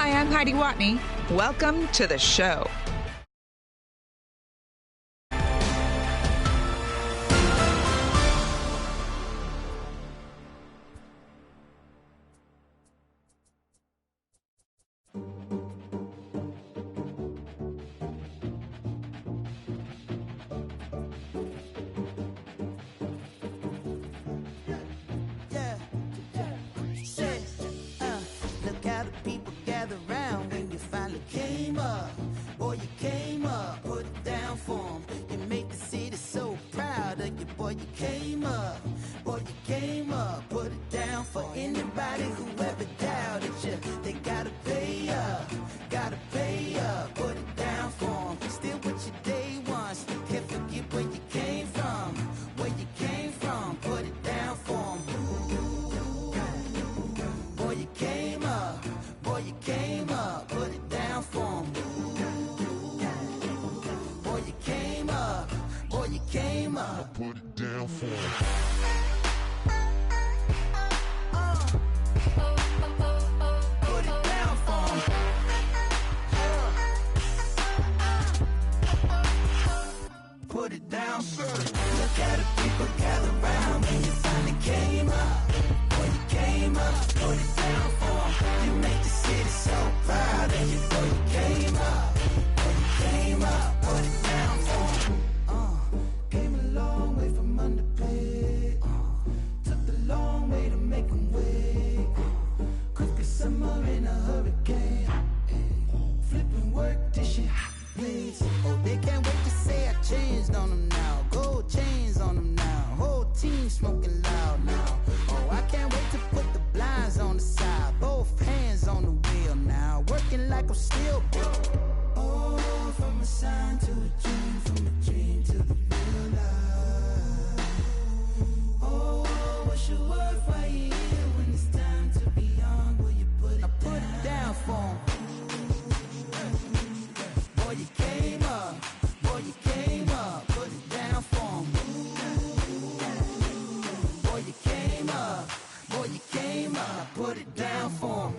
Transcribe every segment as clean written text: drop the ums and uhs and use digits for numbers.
Hi, I'm Heidi Watney. Welcome to the show. Look how the people gather round when you finally came up. Boy, you came up, put it down for 'em. You make the city so proud of you. Boy, you came up. Boy, you came up, put it down for anybody who ever doubted you. They gotta pay up, put it down for 'em. Still with your day ones, can't forget where you came from. Where you came from, put it down for 'em. Boy, you came up, put it down for 'em. Boy, you came up, put it down for 'em. Put it down for 'em. Put it down, sir. Look at the people gather round when you finally came up. Boy, you came up, put it down for 'em. You make the city so proud of you. Boy, you came up. Boy, you came up, put it down for 'em. Came a long way from underpaid. Took the long way to make 'em wait. Quick as summer in a hurricane. Flipping work till shit bleeds. Oh, they can't wait to say I changed on them now. Gold chains on them now. Whole team smoking loud now. Oh, I can't wait to put the blinds on the side. Both hands on the wheel now. Working like I'm still broke. Oh, from a sign to a dream, from a dream to the real life. Oh, what's your word right here when it's time to be on? Will you put it down? I put it down for 'em. Boy, you came up, put it down for 'em. Boy, you came up, put it down for 'em.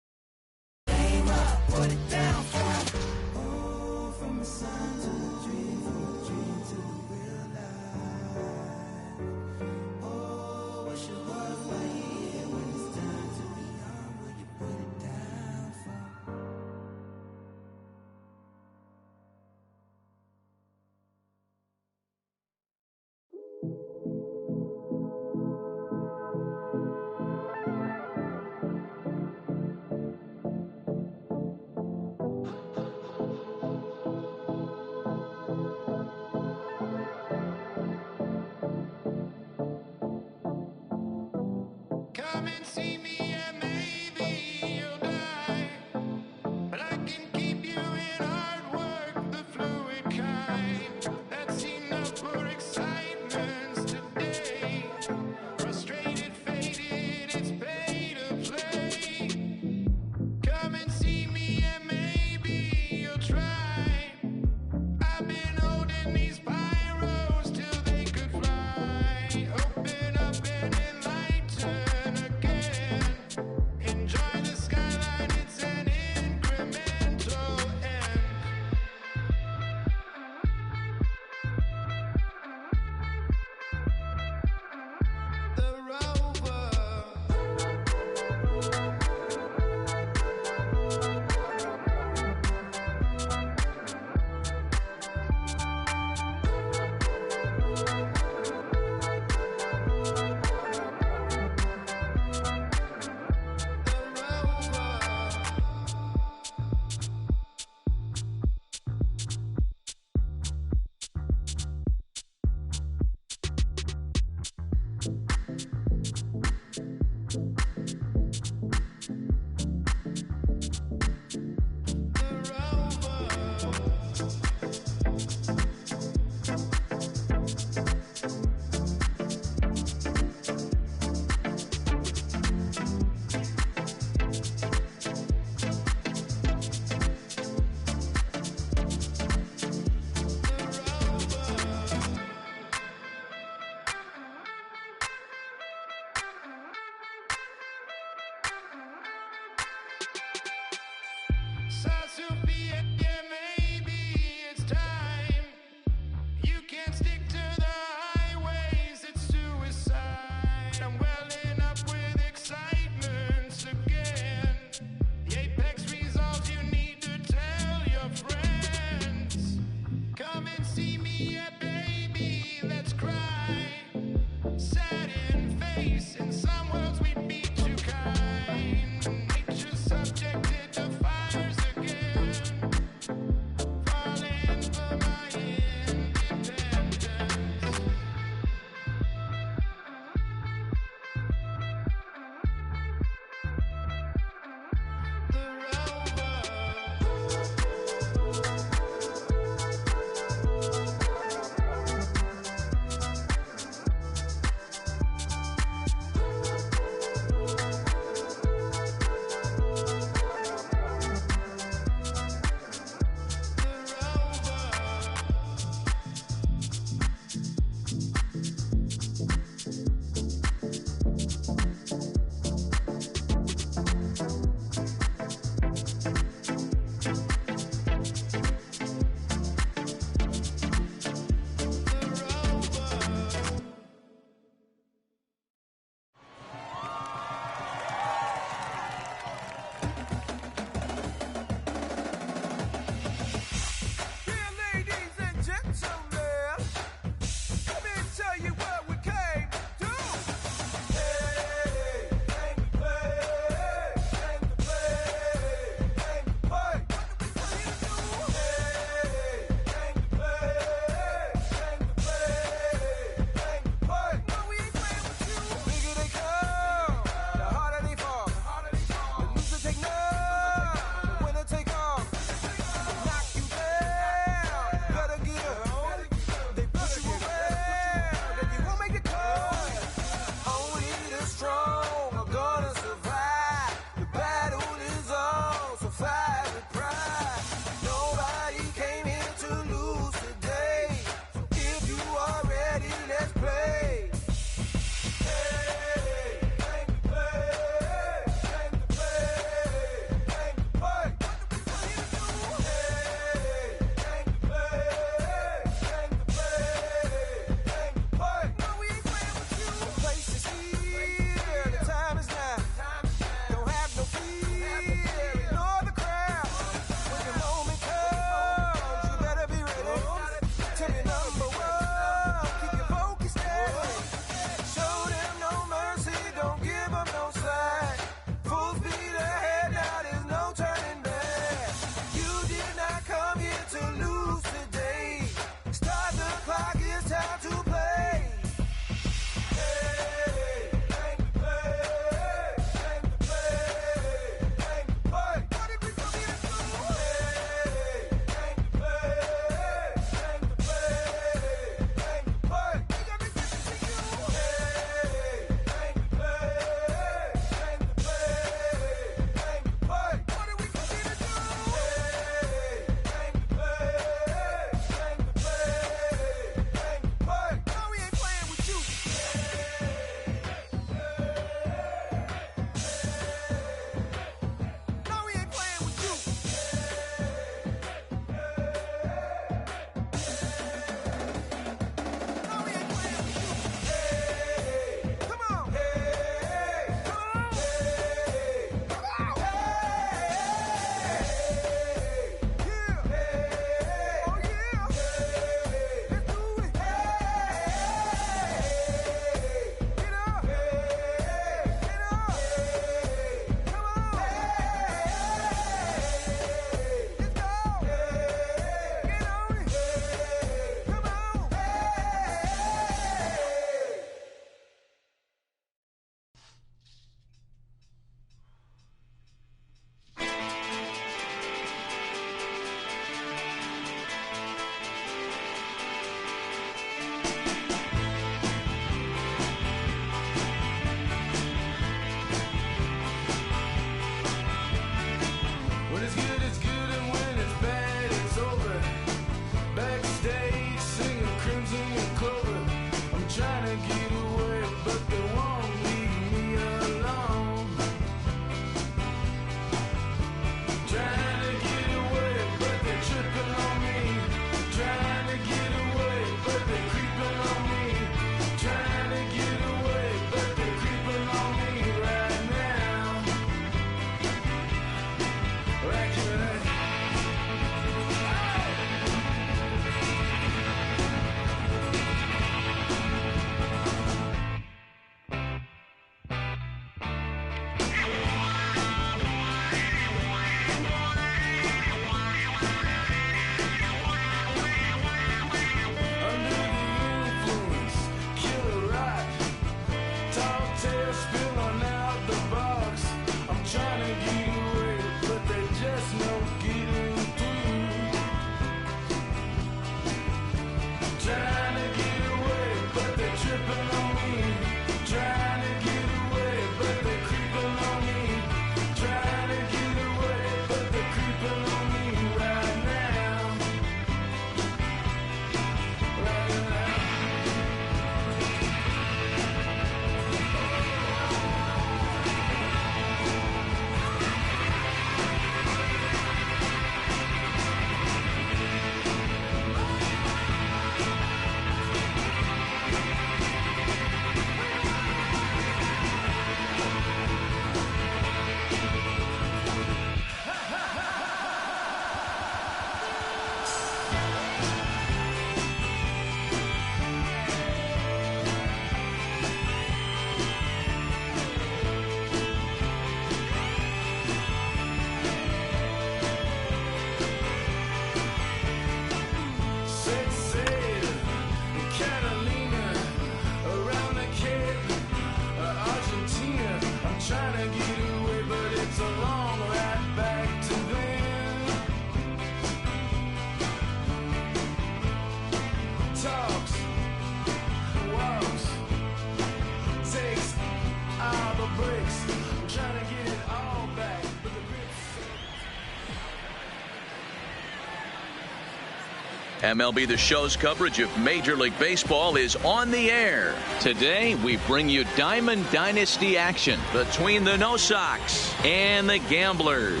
MLB The Show's coverage of Major League Baseball is on the air. Today, we bring you Diamond Dynasty action between the No Sox and the Gamblers.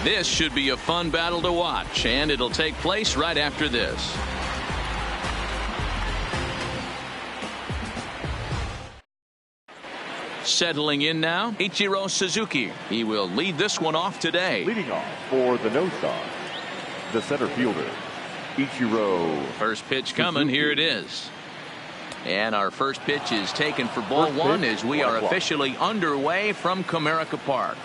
This should be a fun battle to watch, and it'll take place right after this. Settling in now, Ichiro Suzuki. He will lead this one off today. Leading off for the No Sox, the center fielder, Ichiro. First pitch coming. Here it is. And our first pitch is taken for ball one as we are officially underway from Comerica Park.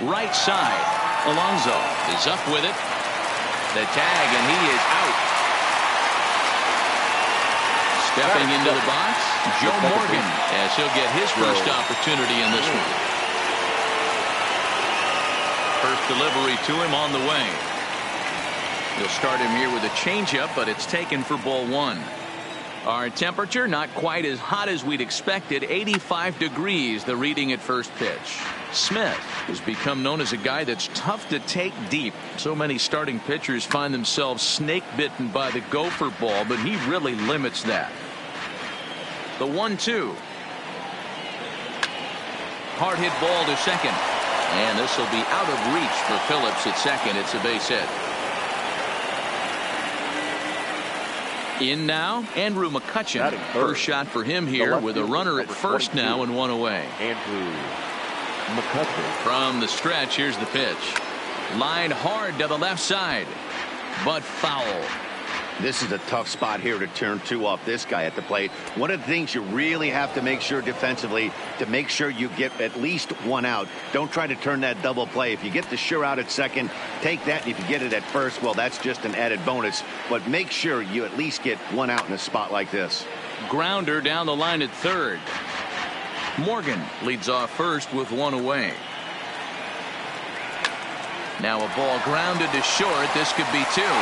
Right side. Alonso is up with it. The tag, and he is out. Stepping into the box, Joe Morgan, as he'll get his first opportunity in this one. First delivery to him on the way. He'll start him here with a changeup, but it's taken for ball one. Our temperature not quite as hot as we'd expected. 85 degrees, the reading at first pitch. Smith has become known as a guy that's tough to take deep. So many starting pitchers find themselves snake bitten by the gopher ball, but he really limits that. The 1-2. Hard hit ball to second. And this will be out of reach for Phillips at second. It's a base hit. In now, Andrew McCutchen. First shot for him here with a runner at first now and one away. Andrew McCutchen. From the stretch, here's the pitch. Lined hard to the left side, but foul. This is a tough spot here to turn two off this guy at the plate. One of the things you really have to make sure defensively, to make sure you get at least one out. Don't try to turn that double play. If you get the sure out at second, take that. And if you get it at first, well, that's just an added bonus. But make sure you at least get one out in a spot like this. Grounder down the line at third. Morgan leads off first with one away. Now a ball grounded to short. This could be two.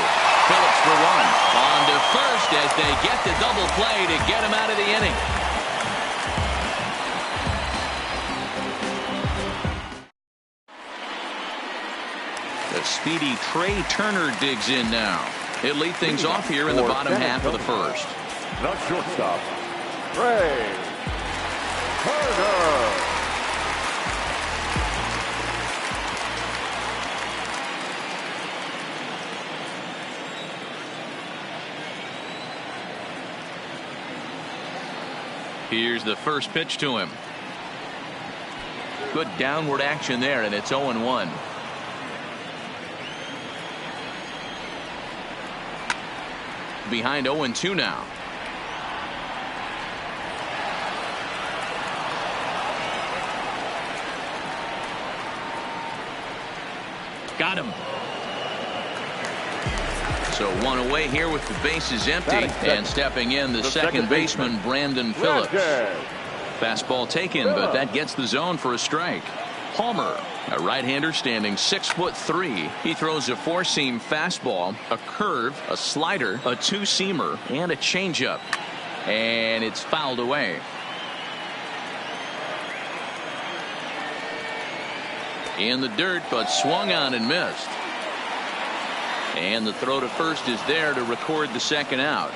Phillips for one. On to first as they get the double play to get him out of the inning. The speedy Trey Turner digs in now. He'll lead things off here in the bottom half of the first. The shortstop, Trey Turner. Here's the first pitch to him. Good downward action there, and it's 0-1. Behind 0-2 now. Got him. So one away here with the bases empty, and stepping in the second baseman Brandon Phillips. Fastball taken, but that gets the zone for a strike. Palmer, a right-hander standing 6'3". He throws a four-seam fastball, a curve, a slider, a two-seamer, and a changeup. And it's fouled away. In the dirt, but swung on and missed. And the throw to first is there to record the second out.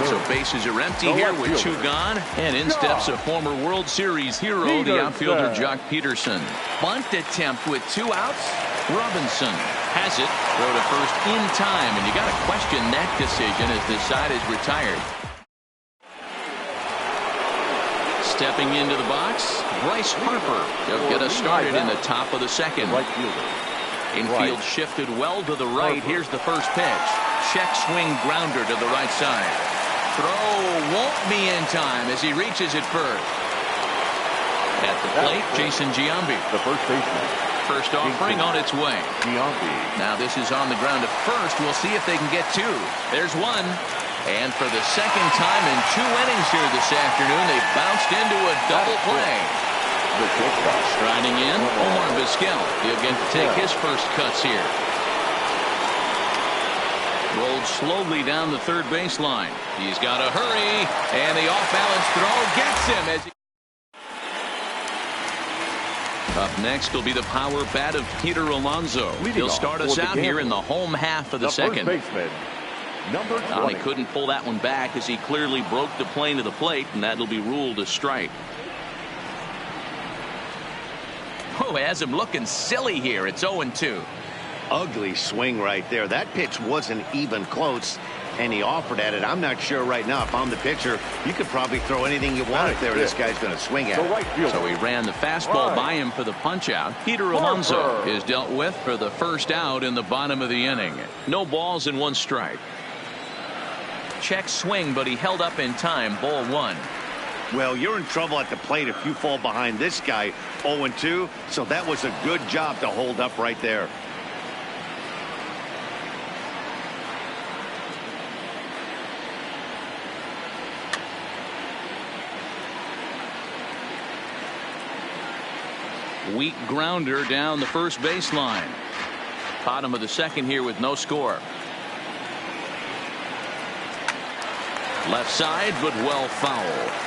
So bases are empty here with two gone, and in steps a former World Series hero, the outfielder Jock Peterson. Bunt attempt with two outs. Robinson has it. Throw to first in time, and you got to question that decision as the side is retired. Stepping into the box, Bryce Harper. He'll get us started in the top of the second. Infield shifted well to the right. Here's the first pitch. Check swing grounder to the right side. Throw won't be in time as he reaches it first. At the plate, Jason Giambi. The first baseman. First offering on its way. Giambi. Now this is on the ground to first. We'll see if they can get two. There's one. And for the second time in 2 innings here this afternoon, they bounced into a double play. Striding in, Omar Vizquel. He'll get to take his first cuts here. Rolled slowly down the third baseline. He's got to hurry, and the off-balance throw gets him as he Up next will be the power bat of Peter Alonso. He'll start us out here in the home half of the second. First baseman, number 20. He couldn't pull that one back as he clearly broke the plane to the plate, and that'll be ruled a strike. Oh, has him looking silly here. It's 0-2. Ugly swing right there. That pitch wasn't even close, and he offered at it. I'm not sure right now if I'm the pitcher. You could probably throw anything you want if there. This guy's going to swing at it. So he ran the fastball by him for the punch out. Peter Alonso is dealt with for the first out in the bottom of the inning. No balls and 1 strike. Check swing, but he held up in time. Ball 1. Well, you're in trouble at the plate if you fall behind this guy. 0-2, so that was a good job to hold up right there. Weak grounder down the first baseline. Bottom of the second here with no score. Left side, but well foul.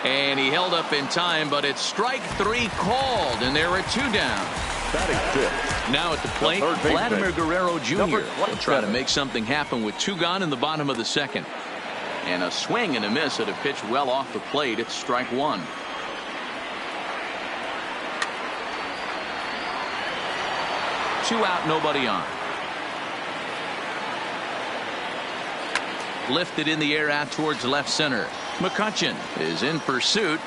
And he held up in time, but it's strike 3 called, and there are 2 down. Now at the plate, Vladimir Guerrero Jr. will try to make something happen with 2 gone in the bottom of the second. And a swing and a miss at a pitch well off the plate. It's strike 1. Two out, nobody on. Lifted in the air out towards left center. McCutchen is in pursuit.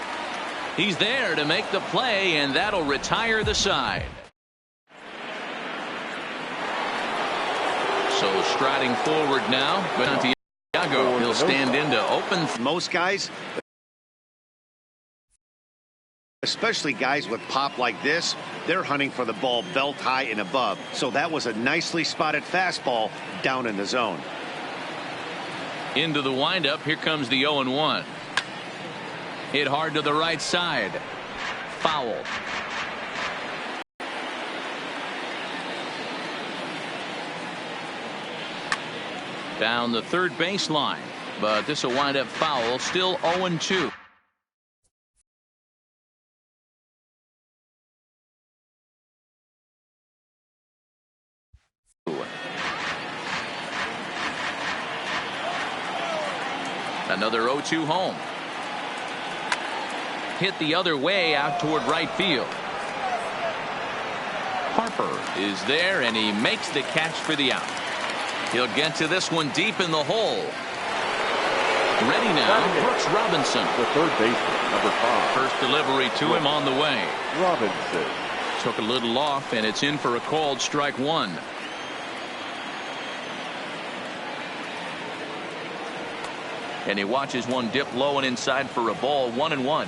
He's there to make the play, and that'll retire the side. So striding forward now, but Santiago, he'll stand in to open. Most guys, especially guys with pop like this, they're hunting for the ball belt high and above. So that was a nicely spotted fastball down in the zone. Into the windup. Here comes the 0-1. Hit hard to the right side. Foul. Down the third baseline, but this will wind up foul. Still 0-2. Another 0-2 home. Hit the other way out toward right field. Harper is there, and he makes the catch for the out. He'll get to this one deep in the hole. Ready now, Brooks Robinson. The third baseman, number 5. First delivery to him on the way. Robinson. Took a little off, and it's in for a called strike 1. And he watches one dip low and inside for a ball. 1-1.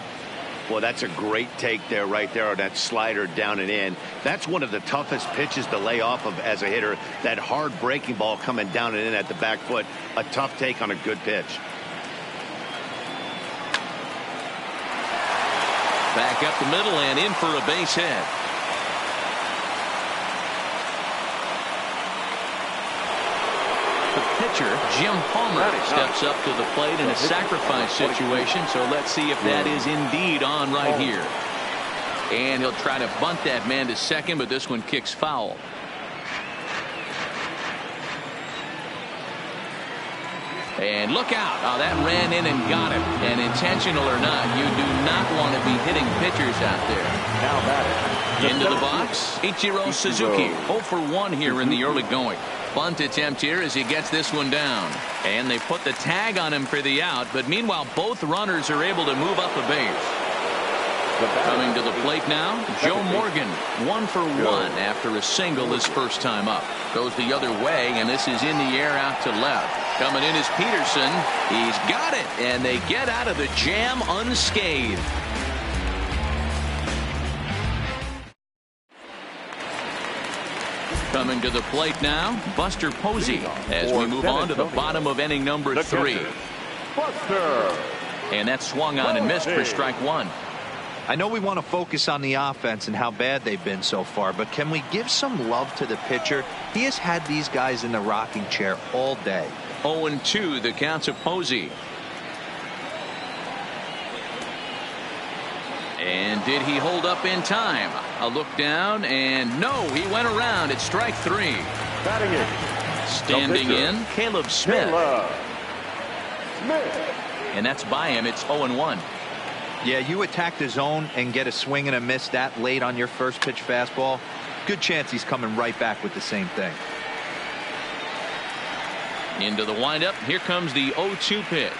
Well, that's a great take there, right there on that slider down and in. That's one of the toughest pitches to lay off of as a hitter. That hard breaking ball coming down and in at the back foot. A tough take on a good pitch. Back up the middle and in for a base hit. The pitcher, Jim Palmer, steps up to the plate in a sacrifice situation. So let's see if that is indeed on right here. And he'll try to bunt that man to second, but this one kicks foul. And look out. Oh, that ran in and got him. And intentional or not, you do not want to be hitting pitchers out there. Now batting. Into the box, Ichiro Suzuki. 0 for 1 here in the early going. Bunt attempt here as he gets this one down. And they put the tag on him for the out. But meanwhile, both runners are able to move up a base. Coming to the plate now, Joe Morgan. 1 for 1 after a single his first time up. Goes the other way, and this is in the air out to left. Coming in is Peterson. He's got it, and they get out of the jam unscathed. Coming to the plate now, Buster Posey, as we move on to the bottom of inning number 3. Buster. And that swung on and missed for strike 1. I know we want to focus on the offense and how bad they've been so far, but can we give some love to the pitcher? He has had these guys in the rocking chair all day. 0-2 the count of Posey. And did he hold up in time? A look down, and no, he went around. It's strike 3. Batting in. Standing in, Caleb Smith. And that's by him. It's 0-1. Yeah, you attack the zone and get a swing and a miss that late on your first pitch fastball. Good chance he's coming right back with the same thing. Into the windup. Here comes the 0-2 pitch.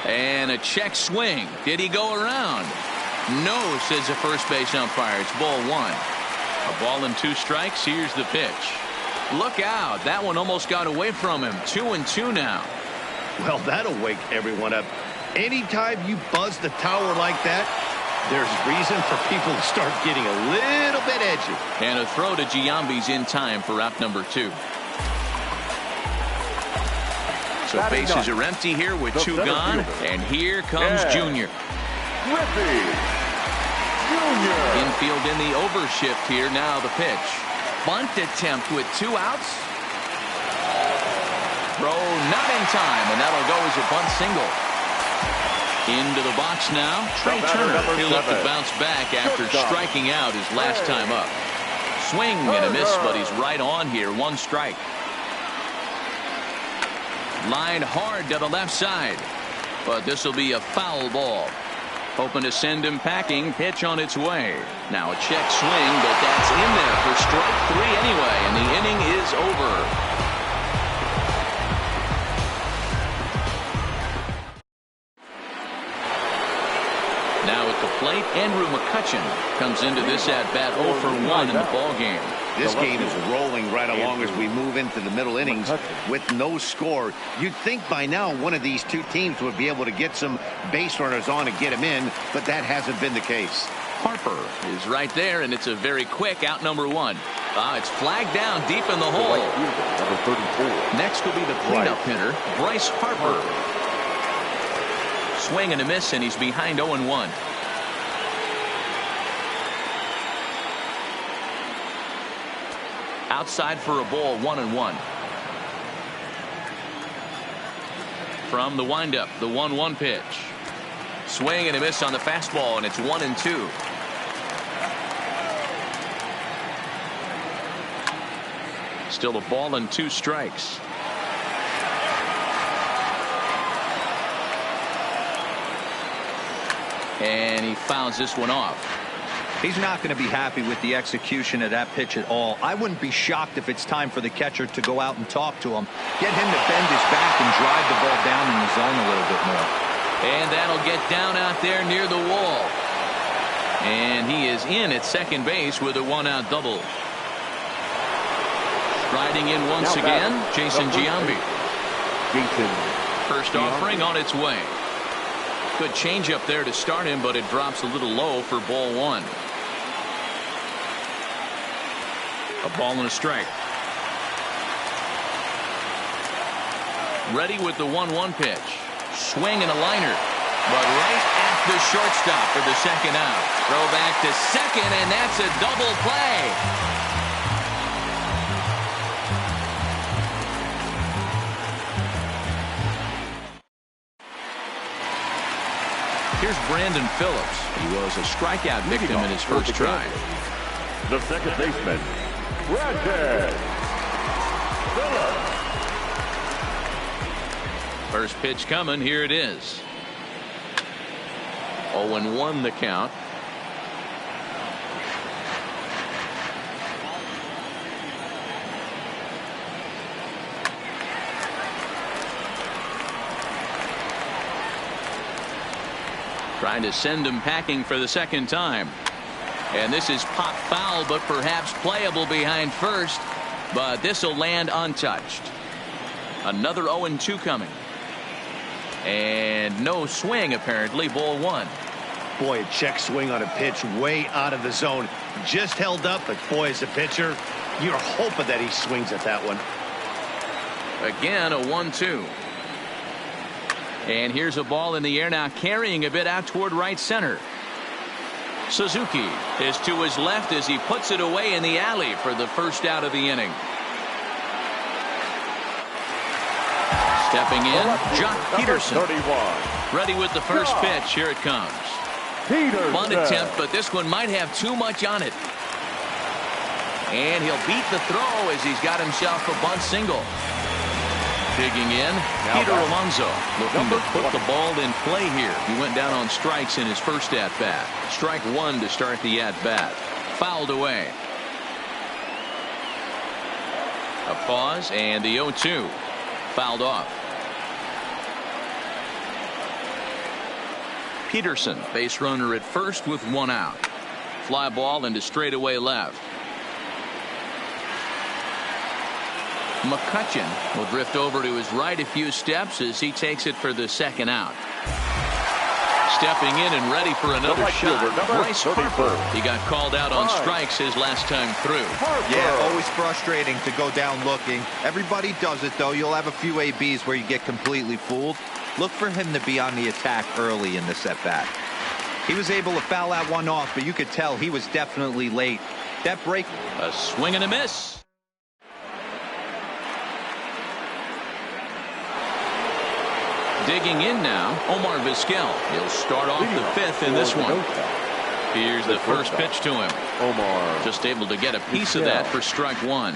And a check swing. Did he go around? No, says the first base umpire. It's ball 1. A ball and 2 strikes. Here's the pitch. Look out. That one almost got away from him. 2-2 now. Well, that'll wake everyone up. Anytime you buzz the tower like that, there's reason for people to start getting a little bit edgy. And a throw to Giambi's in time for out number 2. So bases are empty here with 2 gone. And here comes Junior. Infield in the overshift here. Now the pitch. Bunt attempt with 2 outs. Throw not in time, and that'll go as a bunt single. Into the box now. Trey Turner. He'll have to bounce back after striking out his last time up. Swing and a miss, but he's right on here. 1 strike. Line hard to the left side, but this will be a foul ball. Hoping to send him packing. Pitch on its way. Now a check swing, but that's in there for strike 3 anyway, and the inning is over. Now at the plate, Andrew McCutchen comes into this at-bat 0 for 1 in the ball game. This game is rolling right along as we move into the middle innings with no score. You'd think by now one of these 2 teams would be able to get some base runners on and get them in, but that hasn't been the case. Harper is right there, and it's a very quick out number 1. It's flagged down deep in the hole. Next will be the cleanup hitter, Bryce Harper. Swing and a miss, and he's behind 0-1. Outside for a ball, 1-1. From the windup, the 1-1 pitch. Swing and a miss on the fastball, and it's 1-2. Still a ball and 2 strikes. And he fouls this one off. He's not going to be happy with the execution of that pitch at all. I wouldn't be shocked if it's time for the catcher to go out and talk to him. Get him to bend his back and drive the ball down in the zone a little bit more. And that'll get down out there near the wall. And he is in at second base with a 1-out double. Striding in once again, Jason Giambi. First offering on its way. Good changeup there to start him, but it drops a little low for ball 1. A ball and a strike. Ready with the 1-1 pitch. Swing and a liner, but right at the shortstop for the second out. Throw back to second, and that's a double play. Here's Brandon Phillips. He was a strikeout victim in his first try. The second baseman, Brandon Phillips. First pitch coming. Here it is. 0-1 the count. Trying to send him packing for the second time. And this is pop foul, but perhaps playable behind first. But this will land untouched. Another 0-2 coming. And no swing, apparently. Ball 1. Boy, a check swing on a pitch way out of the zone. Just held up, but boy, as a pitcher, you're hoping that he swings at that one. Again, a 1-2. And here's a ball in the air now, carrying a bit out toward right center. Suzuki is to his left as he puts it away in the alley for the first out of the inning. Stepping in, Jock Peterson. 31. Ready with the first pitch. Here it comes. Fun attempt, but this one might have too much on it. And he'll beat the throw as he's got himself a bunt single. Digging in, Peter Alonso looking to put the ball in play here. He went down on strikes in his first at-bat. Strike one to start the at-bat. Fouled away. A pause and the 0-2. Fouled off. Peterson, base runner at first with one out. Fly ball into straightaway left. McCutchen will drift over to his right a few steps as he takes it for the second out. Stepping in and ready for another shot, Bryce Harper. He got called out on strikes his last time through. Yeah, always frustrating to go down looking. Everybody does it, though. You'll have a few ABs where you get completely fooled. Look for him to be on the attack early in the at-bat. He was able to foul that one off, but you could tell he was definitely late. That break. A swing and a miss. Digging in now, Omar Vizquel. He'll start off the fifth in this one. Here's the first pitch to him. Omar just able to get a piece of that for strike one.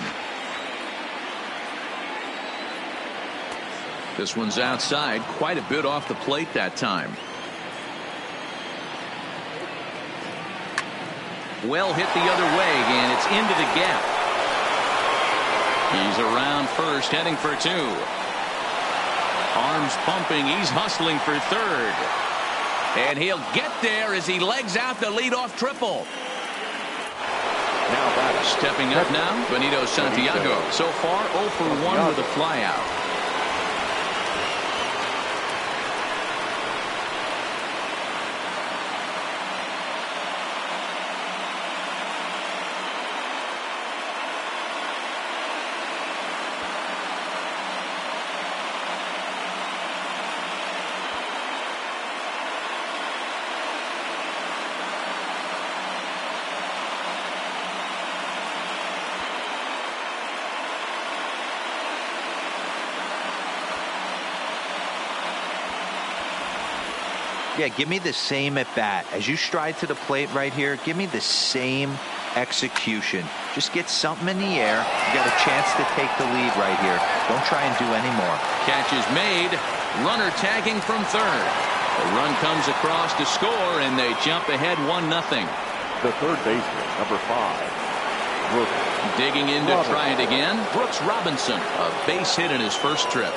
This one's outside, quite a bit off the plate that time. Well hit the other way, and it's into the gap. He's around first, heading for two. Arms pumping, he's hustling for third. And he'll get there as he legs out the leadoff triple. Now stepping up now, Benito Santiago. So far 0 for 1 with a flyout. Yeah, give me the same at bat. As you stride to the plate right here, give me the same execution. Just get something in the air. You got a chance to take the lead right here. Don't try and do any more. Catch is made. Runner tagging from third. The run comes across to score, and they jump ahead 1-0. The third baseman, number 5. Brooks. Digging in to try it again. Brooks Robinson, a base hit in his first trip.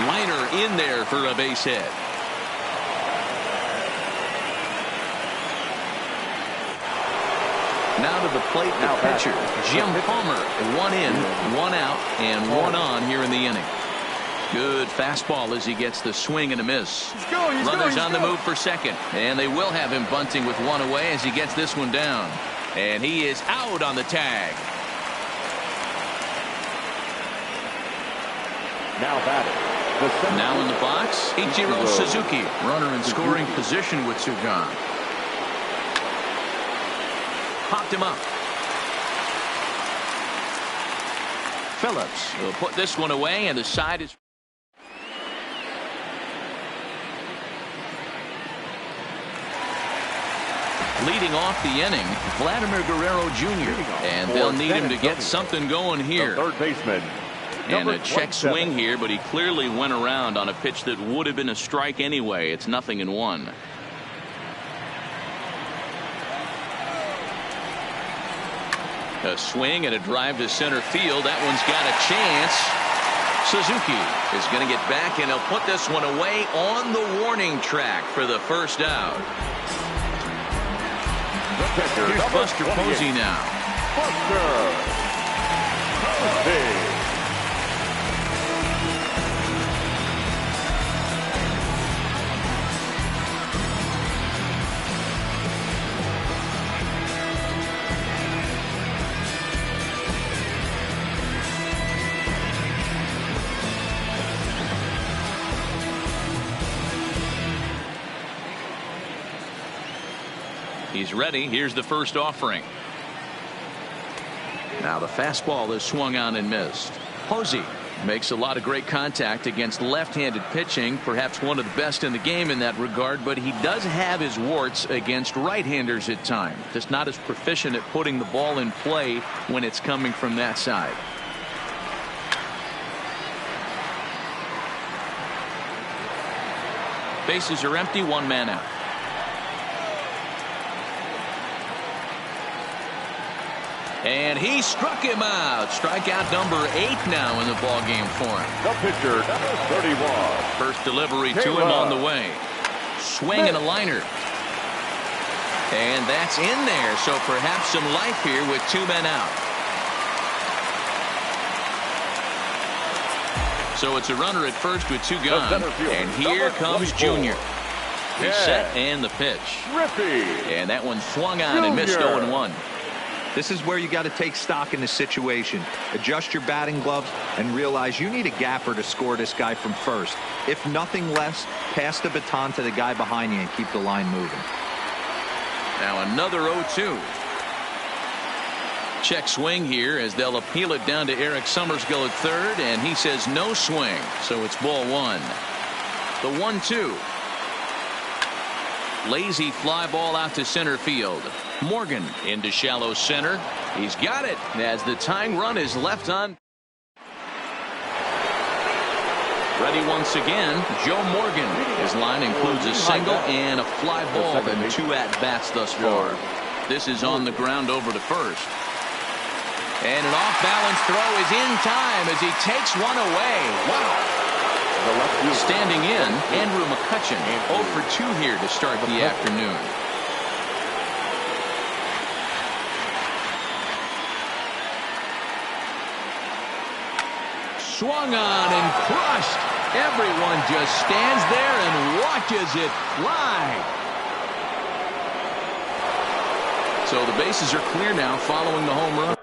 Liner in there for a base hit. Now to the plate, the pitcher, Jim Palmer. 1 in, 1 out, and 1 on here in the inning. Good fastball as he gets the swing and a miss. Runners on the move for second, and they will have him bunting with 1 away as he gets this one down. And he is out on the tag. Now batting. Now in the box, Ichiro Suzuki, runner in scoring position with Sugan. Popped him up. Phillips will put this one away, and the side is. Leading off the inning, Vladimir Guerrero Jr. And they'll need him to get something going here. Third baseman. And a check swing here, but he clearly went around on a pitch that would have been a strike anyway. It's 0-1. A swing and a drive to center field. That one's got a chance. Suzuki is going to get back, and he'll put this one away on the warning track for the first out. Here's Buster Posey now. Buster Posey. He's ready. Here's the first offering. Now the fastball is swung on and missed. Posey Makes a lot of great contact against left-handed pitching, perhaps one of the best in the game in that regard, but he does have his warts against right-handers at times. Just not as proficient at putting the ball in play when it's coming from that side. Bases are empty, one man out. And he struck him out. Strikeout number 8 now in the ballgame for him. The pitcher, number 31. First delivery to him on the way. Swing and a liner. And that's in there. So perhaps some life here with 2 men out. So it's a runner at first with 2 gone. And here comes Junior. He's set and the pitch. And that one swung on and missed 0-1. This is where you got to take stock in the situation. Adjust your batting gloves and realize you need a gapper to score this guy from first. If nothing less, pass the baton to the guy behind you and keep the line moving. Now another 0-2. Check swing here as they'll appeal it down to Eric Summersgill at third, and he says no swing, so it's ball 1. The 1-2. Lazy fly ball out to center field. Morgan into shallow center. He's got it as the tying run is left on. Ready once again. Joe Morgan. His line includes a single and a fly ball and 2 at-bats thus far. This is on the ground over to first. And an off-balance throw is in time as he takes one away. Wow. Standing in, Andrew McCutchen, 0 for 2 here to start the afternoon. Swung on and crushed. Everyone just stands there and watches it fly. So the bases are clear now following the home run.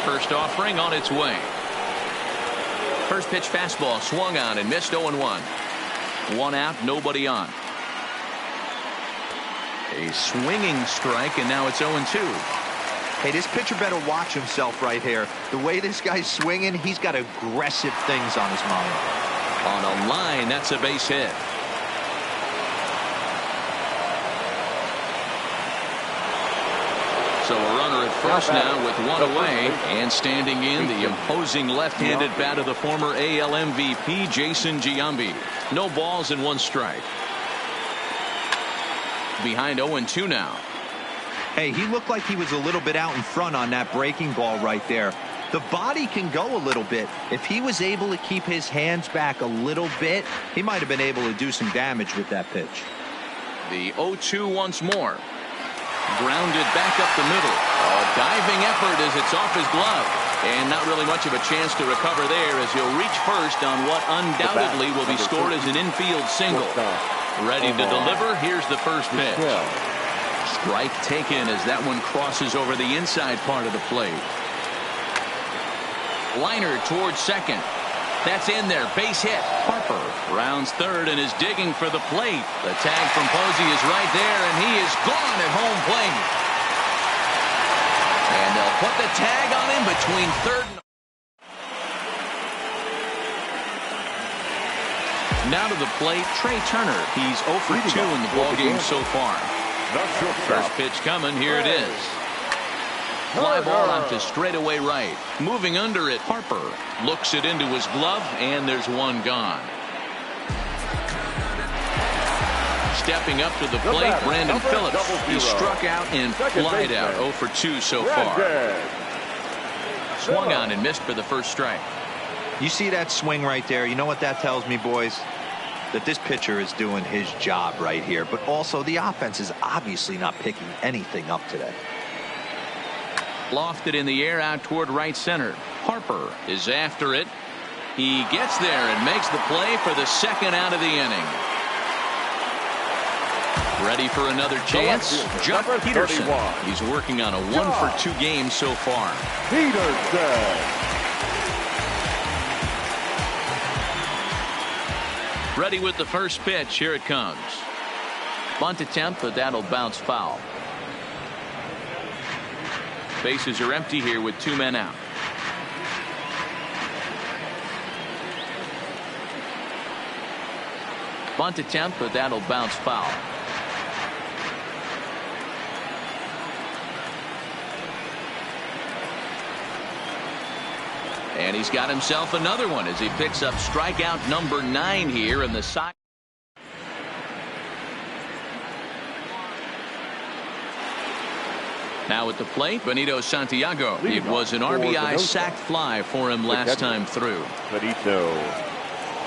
First offering on its way. First pitch fastball swung on and missed 0-1. 1 out, nobody on. A swinging strike, and now it's 0-2. Hey, this pitcher better watch himself right here. The way this guy's swinging, he's got aggressive things on his mind. On a line, that's a base hit. So a runner at first now with 1 away, and standing in the imposing left-handed bat of the former AL MVP Jason Giambi. No balls and 1 strike. Behind 0-2 now. Hey, he looked like he was a little bit out in front on that breaking ball right there. The body can go a little bit. If he was able to keep his hands back a little bit, he might have been able to do some damage with that pitch. The 0-2 once more. Grounded back up the middle. A diving effort as it's off his glove. And not really much of a chance to recover there as he'll reach first on what undoubtedly will be scored as an infield single. Ready to deliver. Here's the first pitch. Strike taken as that one crosses over the inside part of the plate. Liner towards second. That's in there. Base hit. Harper rounds third and is digging for the plate. The tag from Posey is right there, and he is gone at home plate. And they'll put the tag on him between third and... Now to the plate, Trey Turner. He's 0 for 2 in the ballgame so far. First pitch coming. Here it is. Fly ball out to straightaway right. Moving under it, Harper looks it into his glove, and there's 1 gone. Stepping up to the plate, Brandon Phillips. He struck out and flied out. 0 for 2 so far. Swung on and missed for the first strike. You see that swing right there? You know what that tells me, boys? That this pitcher is doing his job right here. But also, the offense is obviously not picking anything up today. Lofted in the air out toward right center. Harper is after it. He gets there and makes the play for the 2nd out of the inning. Ready for another chance? Jock Peterson. He's working on a 1 for 2 game so far. Ready with the first pitch. Here it comes. Bunt attempt, but that'll bounce foul. Bases are empty here with 2 men out. Bunt attempt, but that'll bounce foul. And he's got himself another one as he picks up strikeout number 9 here in the side. Now at the plate, Benito Santiago. It was an RBI sac fly for him last time through. Benito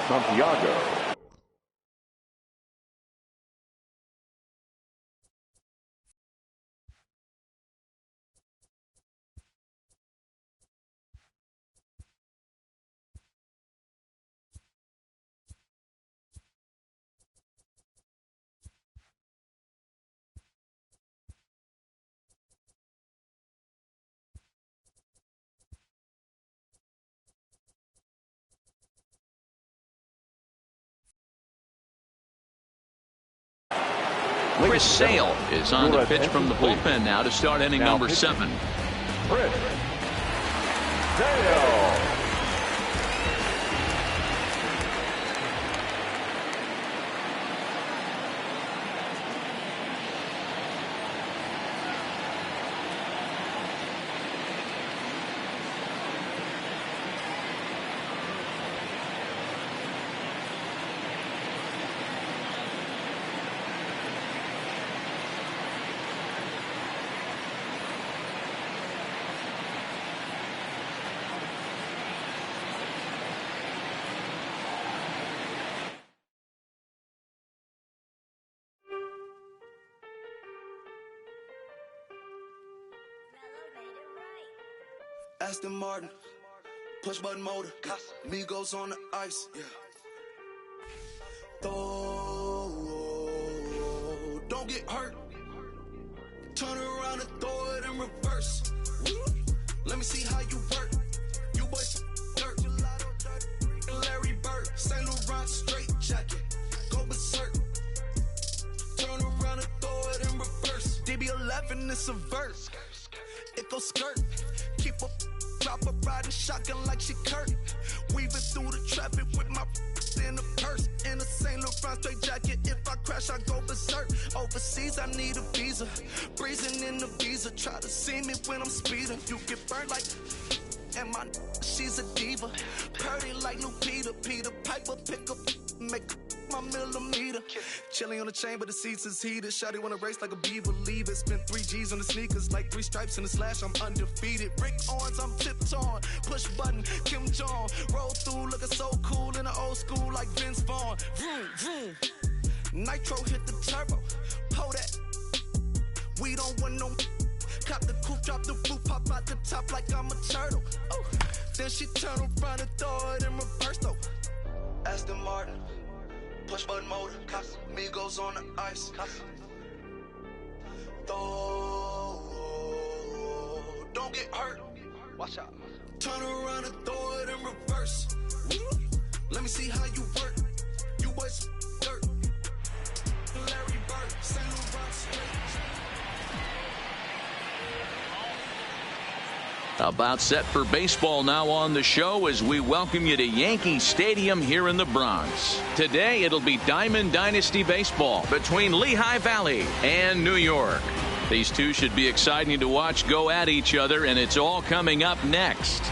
Santiago. Chris Sale is on the pitch from the bullpen now to start inning number 7. Chris Sale. Aston Martin, push button motor, Migos on the ice, yeah. Don't get hurt. Turn around and throw it in reverse. Let me see how you work. You boys dirt. Larry Bird, St. Laurent straight jacket. Go berserk. Turn around and throw it in reverse. DB11 is a verse. It goes skirt. Keep up, drop a riding shotgun like she Kurt. Weaving through the traffic with my in the purse. In a St. Laurent straight jacket. If I crash, I go berserk. Overseas, I need a visa. Breezing in the visa. Try to see me when I'm speeding. You get burned like. And my she's a diva. Purdy like new Peter. Peter Piper pick up. Make my millimeter. Chilling on the chain, but the seats is heated. Shawty wanna race like a beaver. Leave it. Spent 3 G's on the sneakers. Like 3 stripes in the slash. I'm undefeated. Rick Owens, I'm tiptoeing. Push button, Kim Jong. Roll through, looking so cool in the old school like Vince Vaughn. Vroom, vroom. Nitro hit the turbo. Pull that. We don't want no. Cop the coupe, drop the roof, pop out the top like I'm a turtle. Oh, then she turn around and throw it in reverse though. Aston Martin, push button motor, Migos on the ice. Don't get hurt. Watch out. Turn around and throw it in reverse. Let me see how you work. You boys dirt. Larry Bird, St. Laurent straight. About set for baseball now on the show as we welcome you to Yankee Stadium here in the Bronx. Today it'll be Diamond Dynasty baseball between Lehigh Valley and New York. These two should be exciting to watch go at each other, and it's all coming up next.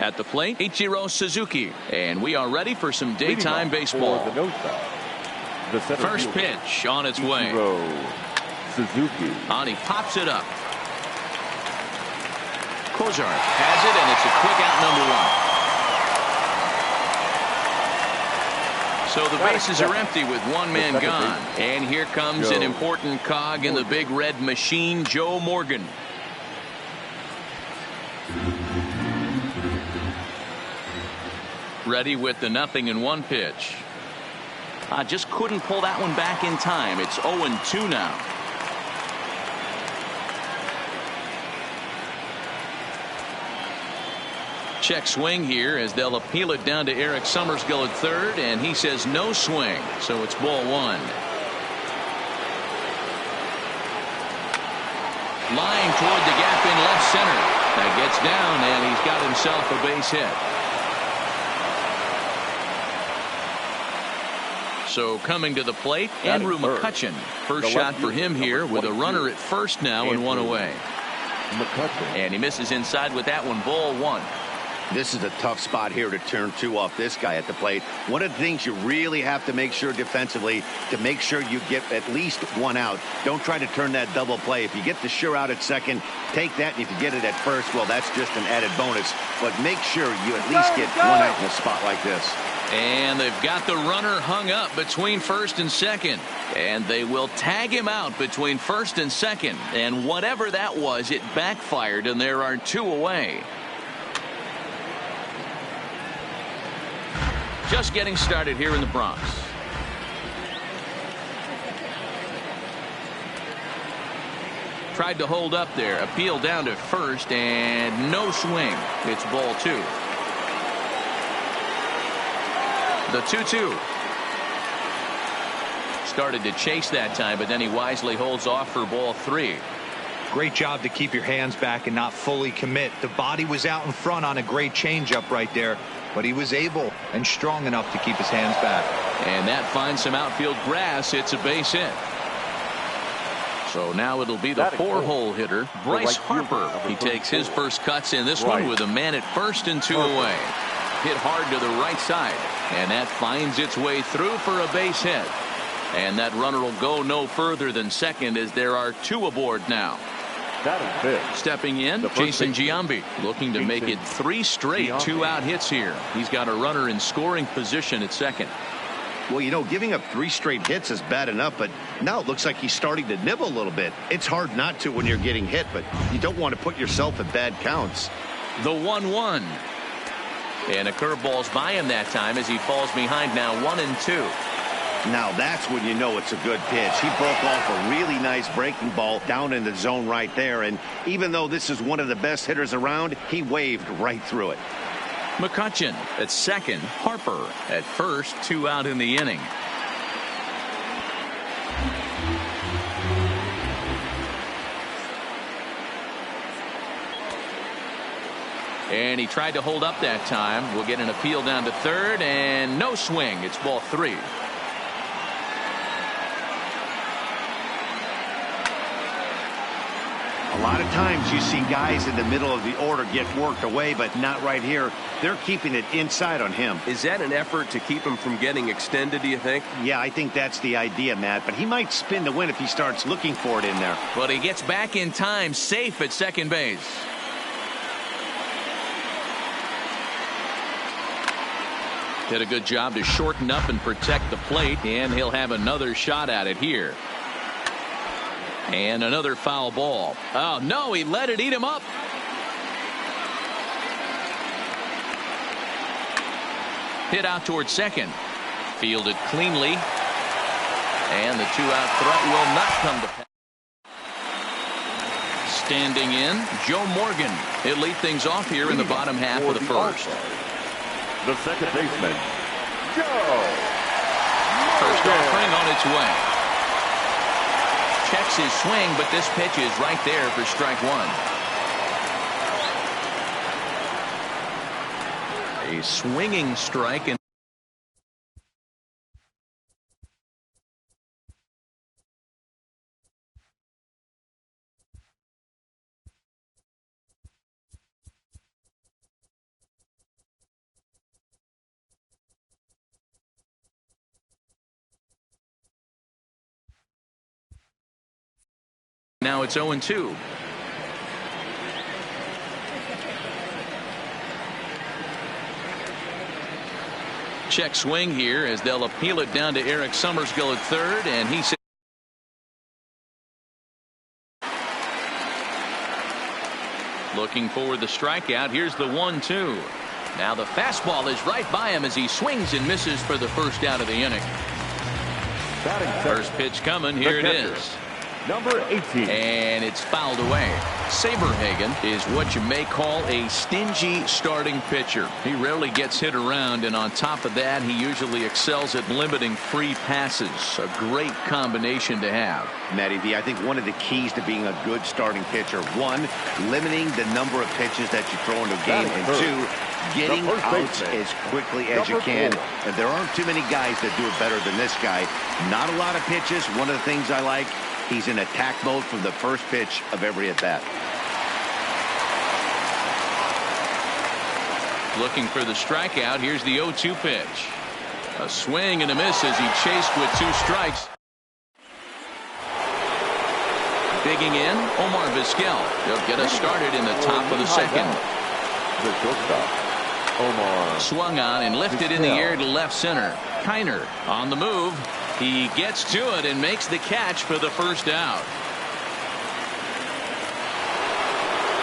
At the plate, Ichiro Suzuki, and we are ready for some daytime baseball. First pitch on its way. Suzuki. On he pops it up. Kozar has it, and it's a quick out number 1. So the bases are empty with 1 man gone. And here comes an important cog in the big red machine, Joe Morgan. Ready with the 0-1 pitch. Just couldn't pull that one back in time. It's 0-2 now. Check swing here as they'll appeal it down to Eric Summerskill at third, and he says no swing, so it's ball one. Line toward the gap in left center. That gets down, and he's got himself a base hit. So coming to the plate, Andrew McCutchen. First shot for him here with a runner at first now and one away. And he misses inside with that one, ball one. This is a tough spot here to turn two off this guy at the plate. One of the things you really have to make sure defensively to make sure you get at least one out. Don't try to turn that double play. If you get the sure out at second, take that, and if you get it at first, well, that's just an added bonus. But make sure you at least get one out in a spot like this. And they've got the runner hung up between first and second. And they will tag him out between first and second. And whatever that was, it backfired, and there are two away. Just getting started here in the Bronx. Tried to hold up there. Appeal down to first, and no swing. It's ball two. The 2-2. Started to chase that time, but then he wisely holds off for ball three. Great job to keep your hands back and not fully commit. The body was out in front on a great changeup right there, but he was able and strong enough to keep his hands back. And that finds some outfield grass. It's a base hit. So now it'll be the four-hole hitter, Bryce Harper. He takes his first cuts in this one with a man at first and two away. Hit hard to the right side, and that finds its way through for a base hit. And that runner will go no further than second as there are two aboard now. Stepping in, Jason Giambi, looking to make it three straight two-out hits here. He's got a runner in scoring position at second. Well, you know, giving up three straight hits is bad enough, but now it looks like he's starting to nibble a little bit. It's hard not to when you're getting hit, but you don't want to put yourself at bad counts. The 1-1. And a curveball's by him that time as he falls behind now 1-2. Now that's when you know it's a good pitch. He broke off a really nice breaking ball down in the zone right there, and even though this is one of the best hitters around, he waved right through it. McCutchen at second, Harper at first, two out in the inning. And he tried to hold up that time. We'll get an appeal down to third, and no swing. It's ball three. A lot of times you see guys in the middle of the order get worked away, but not right here. They're keeping it inside on him. Is that an effort to keep him from getting extended, do you think? Yeah, I think that's the idea, Matt, but he might spin the win if he starts looking for it in there. But he gets back in time, safe at second base. Did a good job to shorten up and protect the plate, and he'll have another shot at it here. And another foul ball. Oh, no, he let it eat him up. Hit out towards second. Fielded cleanly. And the two-out threat will not come to pass. Standing in, Joe Morgan. He'll lead things off here in the bottom half of the first. The second baseman, Joe. First offering on its way. Checks his swing, but this pitch is right there for strike one. A swinging strike. And now it's 0-2. Check swing here as they'll appeal it down to Eric Summerskill at third, and he says looking for the strikeout. Here's the 1-2. Now the fastball is right by him as he swings and misses for the first out of the inning. First pitch coming. Here it is. number 18. And it's fouled away. Saberhagen is what you may call a stingy starting pitcher. He rarely gets hit around, and on top of that, he usually excels at limiting free passes. A great combination to have. Matty V, I think one of the keys to being a good starting pitcher, one, limiting the number of pitches that you throw into a game, and two, getting outs as quickly as you can. And there aren't too many guys that do it better than this guy. Not a lot of pitches. One of the things I like, he's in attack mode from the first pitch of every at-bat. Looking for the strikeout. Here's the 0-2 pitch. A swing and a miss as he chased with 2 strikes. Digging in, Omar Vizquel. He'll get us started in the top of the second. The shortstop, Omar. Swung on and lifted in the air to left center. Kiner on the move. He gets to it and makes the catch for the first out.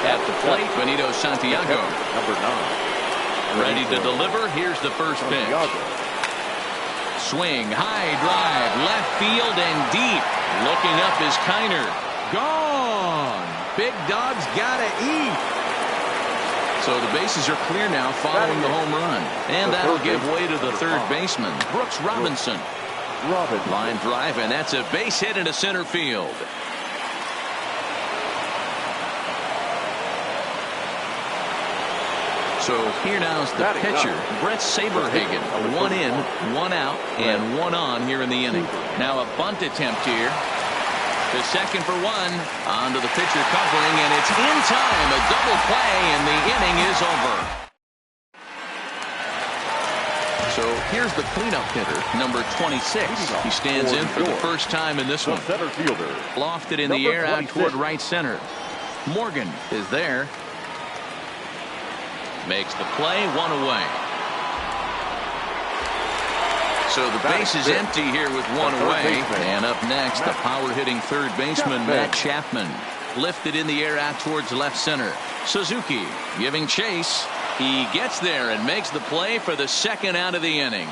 At the plate, Benito Santiago. Number 9. Ready to deliver. Here's the first pitch. Swing, high drive, left field and deep. Looking up is Kiner. Gone. Big dog's gotta eat. So the bases are clear now following the home run. And that'll give way to the third baseman, Brooks Robinson. Line drive, and that's a base hit into center field. So here now's the pitcher, Brett Saberhagen. 1 in, 1 out, and 1 on here in the inning. Now a bunt attempt here. The second for 1. On to the pitcher covering, and it's in time. A double play, and the inning is over. So here's the cleanup hitter, number 26. He stands in for the first time in this one. Center fielder. Lofted in the air out toward right center. Morgan is there. Makes the play, 1 away. So the base is empty here with 1 away. And up next, the power-hitting third baseman, Matt Chapman. Lifted in the air out towards left center. Suzuki giving chase. He gets there and makes the play for the second out of the inning.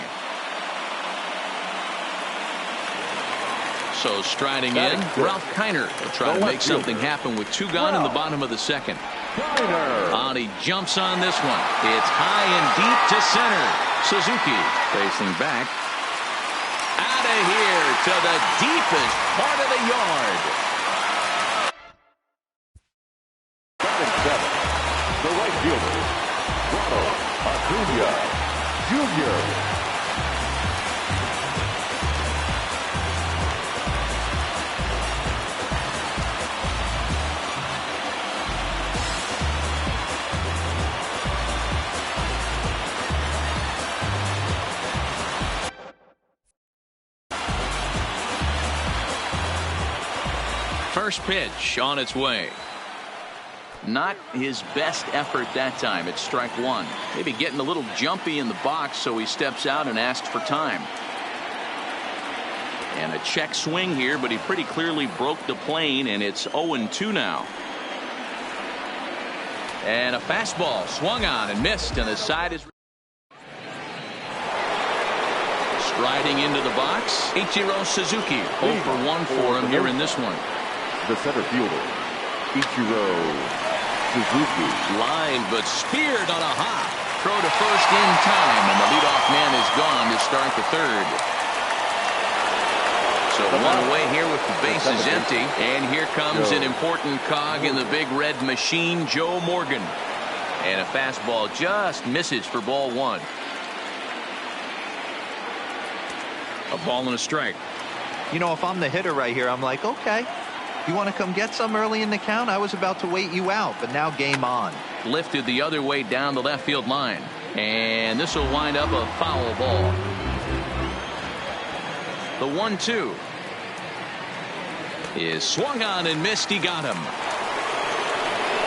So striding in, Ralph Kiner will try to make something happen with 2 gone in the bottom of the second. And he jumps on this one. It's high and deep to center. Suzuki facing back. Out of here to the deepest part of the yard. Batting 7. The right fielder, Ronald Acuna Jr. First pitch on its way. Not his best effort that time. It's strike 1. Maybe getting a little jumpy in the box, so he steps out and asks for time. And a check swing here, but he pretty clearly broke the plane, and it's 0-2 now. And a fastball swung on and missed, and the side is striding into the box. Ichiro Suzuki. 0 for 1 for him here in this one. The center fielder, Ichiro Suzuki. Line, but speared on a hop. Throw to first in time, and the leadoff man is gone to start the third. So 1 away here with the bases empty. And here comes an important cog in the big red machine, Joe Morgan. And a fastball just misses for ball 1. A ball and a strike. You know, if I'm the hitter right here, I'm like, okay, you want to come get some early in the count? I was about to wait you out, but now game on. Lifted the other way down the left field line. And this will wind up a foul ball. The 1-2 is swung on and missed. He got him.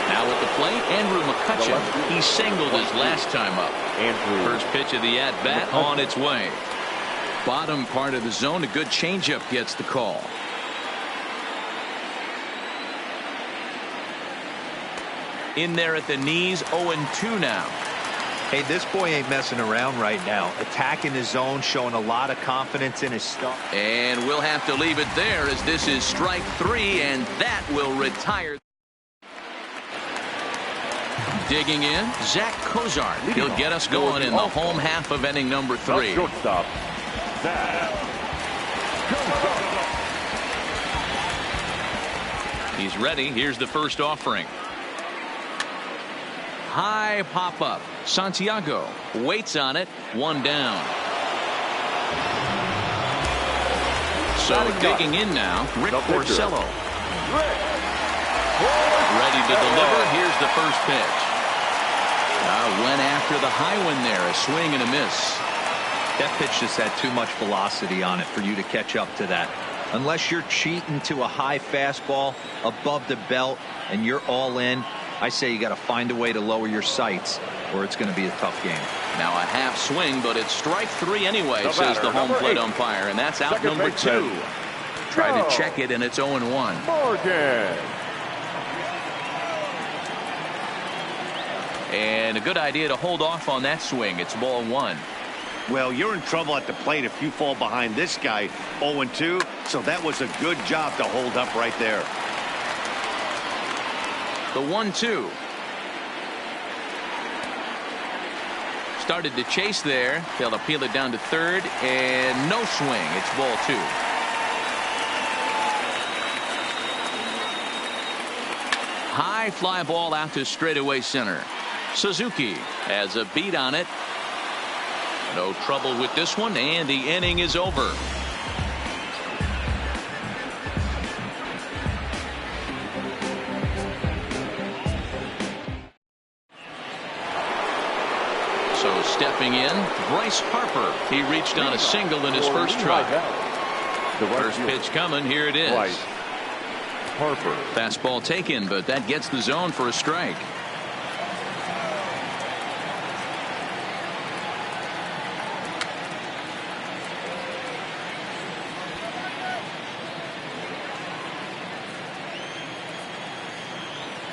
Now at the plate, Andrew McCutchen. He singled his last time up. First pitch of the at-bat on its way. Bottom part of the zone, a good changeup gets the call. In there at the knees, 0-2 now. Hey, this boy ain't messing around right now. Attacking his zone, showing a lot of confidence in his stuff. And we'll have to leave it there as this is strike 3, and that will retire. Digging in, Zach Cozart. He'll get us going in the home half of inning number 3. Shortstop, Zach Cozart. He's ready. Here's the first offering. High pop-up. Santiago waits on it. 1 down. So digging in now, Rick Porcello. Ready to deliver. Here's the first pitch. Went after the high one there. A swing and a miss. That pitch just had too much velocity on it for you to catch up to that. Unless you're cheating to a high fastball above the belt and you're all in, I say you got to find a way to lower your sights or it's going to be a tough game. Now a half swing, but it's strike 3 anyway, says the home plate umpire, and that's out number 2. Try to check it, and it's 0-1. Morgan. And a good idea to hold off on that swing. It's ball 1. Well, you're in trouble at the plate if you fall behind this guy 0-2, so that was a good job to hold up right there. The 1-2. Started to chase there. They'll appeal it down to third, and no swing. It's ball 2. High fly ball out to straightaway center. Suzuki has a beat on it. No trouble with this one, and the inning is over. So stepping in, Bryce Harper. He reached on a single in his first try. First pitch coming. Here it is. Bryce Harper. Fastball taken, but that gets the zone for a strike.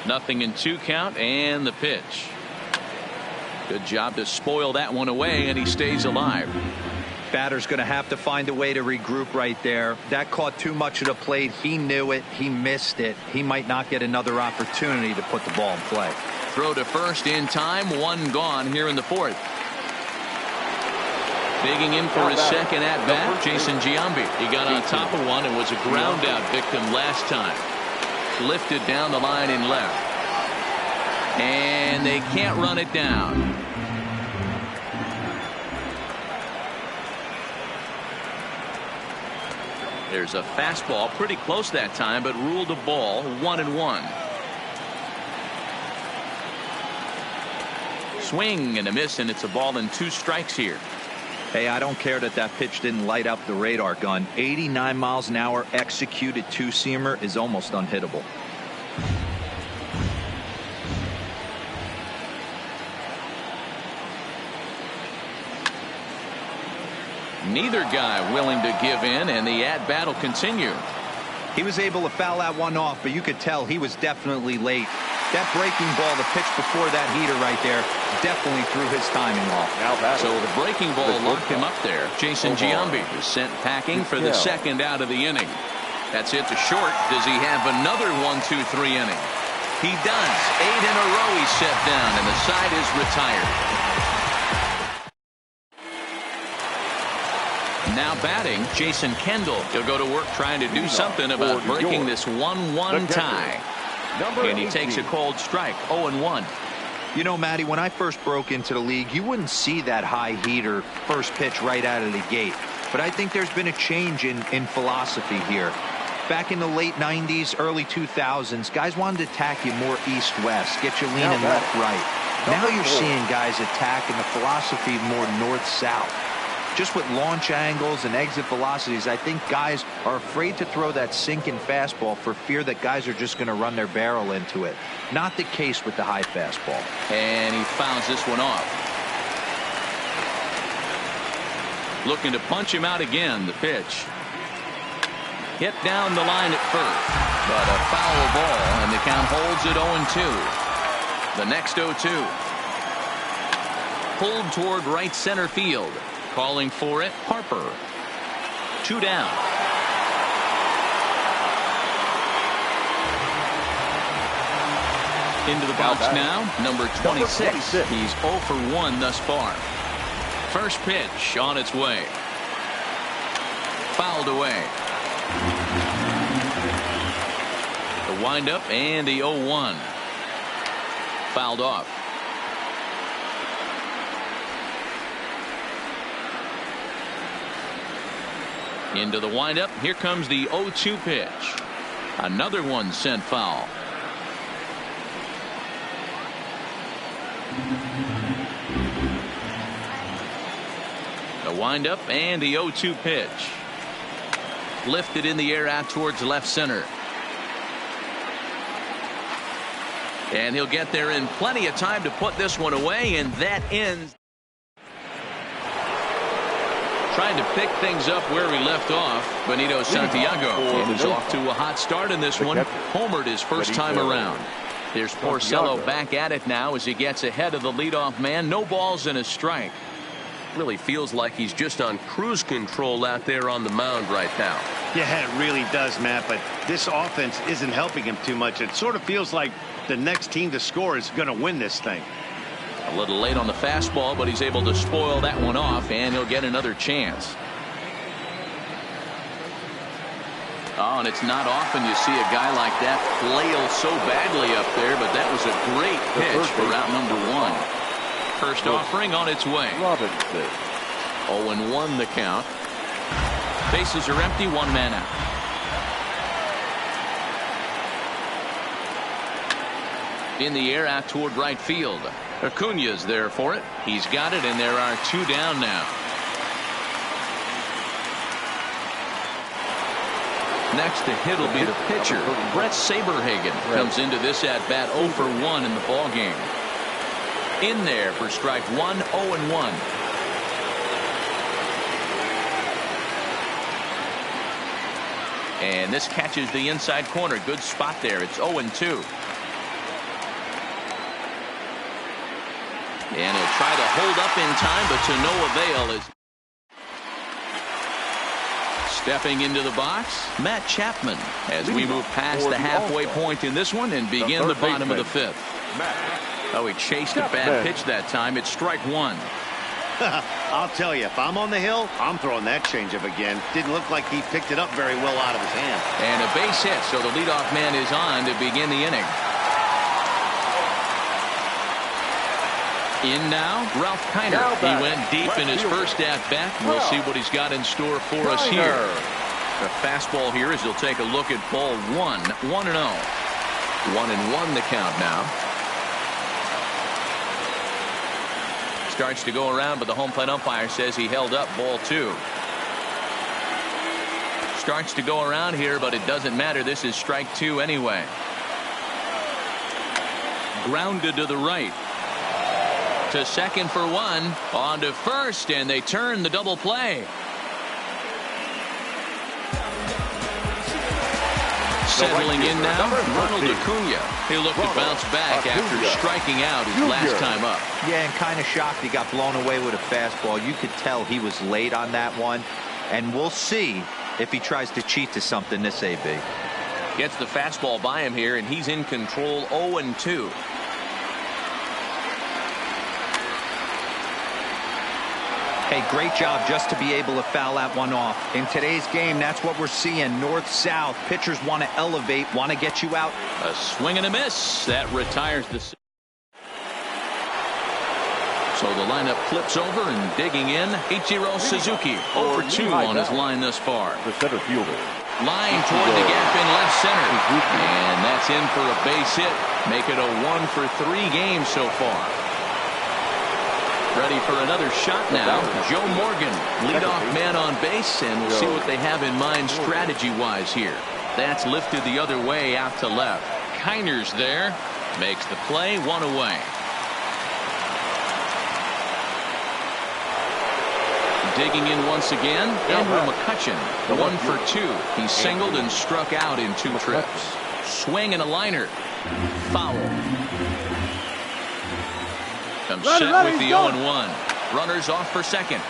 Nothing in 2 count, and the pitch. Good job to spoil that one away, and he stays alive. Batter's going to have to find a way to regroup right there. That caught too much of the plate. He knew it. He missed it. He might not get another opportunity to put the ball in play. Throw to first in time. 1 gone here in the 4th. Digging in for his second at-bat, Jason Giambi. He got on top of one and was a ground-out victim last time. Lifted down the line in left. And they can't run it down. There's a fastball pretty close that time, but ruled a ball. 1-1. Swing and a miss, and it's a ball and 2 strikes here. Hey, I don't care that that pitch didn't light up the radar gun. 89 miles an hour executed 2-seamer is almost unhittable. Neither guy willing to give in, and the at-bat will continue. He was able to foul that one off, but you could tell he was definitely late. That breaking ball, the pitch before that heater right there, definitely threw his timing off. So the breaking ball locked him up there. Jason Giambi is sent packing for the second out of the inning. That's it to short. Does he have another 1-2-3 inning? He does. 8 in a row he's set down, and the side is retired. Now batting, Jason Kendall. He'll go to work trying to do something about breaking this 1-1 tie. And he takes a cold strike. 0-1. You know, Matty, when I first broke into the league, you wouldn't see that high heater first pitch right out of the gate. But I think there's been a change in philosophy here. Back in the late 90s, early 2000s, guys wanted to attack you more east-west, get you leaning left-right. Now you're seeing guys attack in the philosophy more north-south. Just with launch angles and exit velocities, I think guys are afraid to throw that sinking fastball for fear that guys are just going to run their barrel into it. Not the case with the high fastball. And he fouls this one off. Looking to punch him out again. The pitch. Hit down the line at first. But a foul ball, and the count holds at 0-2. The next 0-2. pulled toward right center field. Calling for it, Harper. 2 down. Into the box now, number 26. He's 0 for 1 thus far. First pitch on its way. Fouled away. The windup and the 0-1. Fouled off. Into the windup. Here comes the 0-2 pitch. Another one sent foul. The windup and the 0-2 pitch. Lifted in the air out towards left center. And he'll get there in plenty of time to put this one away, and that ends. Trying to pick things up where we left off, Benito Santiago. And he's off to a hot start in this one. Homered his first time around. There's Porcello back at it now as he gets ahead of the leadoff man. No balls and a strike. Really feels like he's just on cruise control out there on the mound right now. Yeah, it really does, Matt, but this offense isn't helping him too much. It sort of feels like the next team to score is going to win this thing. A little late on the fastball, but he's able to spoil that one off, and he'll get another chance. Oh, and it's not often you see a guy like that flail so badly up there, but that was a great pitch for route number 1. First offering on its way. 0-1 the count. Bases are empty, 1 man out. In the air out toward right field. Acuna's there for it. He's got it, and there are 2 down now. Next to hit will be the pitcher. Brett Saberhagen comes into this at bat 0 for 1 in the ball game. In there for strike 1, 0-1. And this catches the inside corner. Good spot there. It's 0-2. And he'll try to hold up in time, but to no avail. As stepping into the box, Matt Chapman, as we move past the halfway point in this one and begin the bottom of the 5th. Oh, he chased a bad pitch that time. It's strike 1. I'll tell you, if I'm on the hill, I'm throwing that changeup again. Didn't look like he picked it up very well out of his hand. And a base hit, so the leadoff man is on to begin the inning. In now, Ralph Kiner. He went deep in his first at-bat. We'll see what he's got in store for us here. The fastball here as he'll take a look at ball 1. 1-0. 1-1 the count now. Starts to go around, but the home plate umpire says he held up ball 2. Starts to go around here, but it doesn't matter. This is strike 2 anyway. Grounded to the right. To second for 1. On to first, and they turn the double play. Settling in now, Ronald Acuna. He'll look to bounce back after striking out his last time up. Yeah, and kind of shocked he got blown away with a fastball. You could tell he was late on that one, and we'll see if he tries to cheat to something this AB. Gets the fastball by him here, and he's in control. 0-2. Hey, great job just to be able to foul that one off. In today's game, that's what we're seeing. North-south. Pitchers want to elevate, want to get you out. A swing and a miss. That retires the... So the lineup flips over, and digging in, Ichiro Suzuki. 0 for 2 on his line thus far. The center fielder. Line toward the gap in left center. And that's in for a base hit. Make it a 1 for 3 games so far. Ready for another shot now. Joe Morgan, leadoff man on base, and we'll see what they have in mind strategy-wise here. That's lifted the other way out to left. Kiner's there. Makes the play, 1 away. Digging in once again, Andrew McCutchen, 1 for 2. He singled and struck out in 2 trips. Swing and a liner. Foul. I'm set with the 0-1. Runners off for second.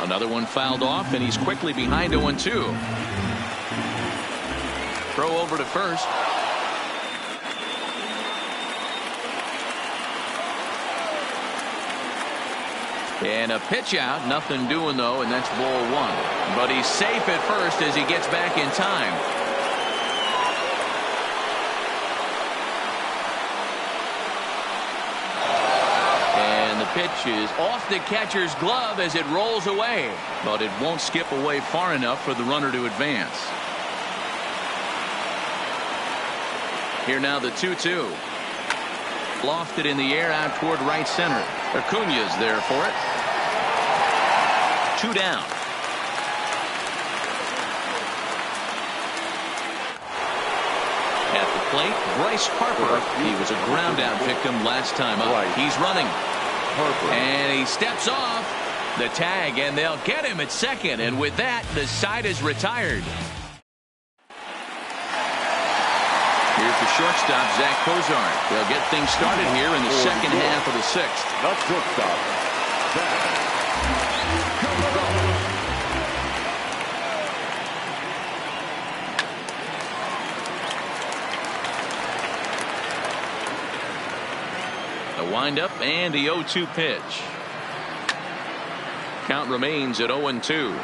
Another one fouled off, and he's quickly behind 0-2. Throw over to first. And a pitch out, nothing doing though, and that's ball one. But he's safe at first as he gets back in time. And the pitch is off the catcher's glove as it rolls away. But it won't skip away far enough for the runner to advance. Here now the 2-2. Lofted in the air out toward right center. Acuña's there for it. 2 down. At the plate, SpiceHarperK. He was a ground out victim last time up. He's running. And he steps off the tag, and they'll get him at second. And with that, the side is retired. Here's the shortstop, Zach Kozar. They'll get things started here in the second half of the sixth. The shortstop, Zach Kozar. The windup and the 0-2 pitch. Count remains at 0-2.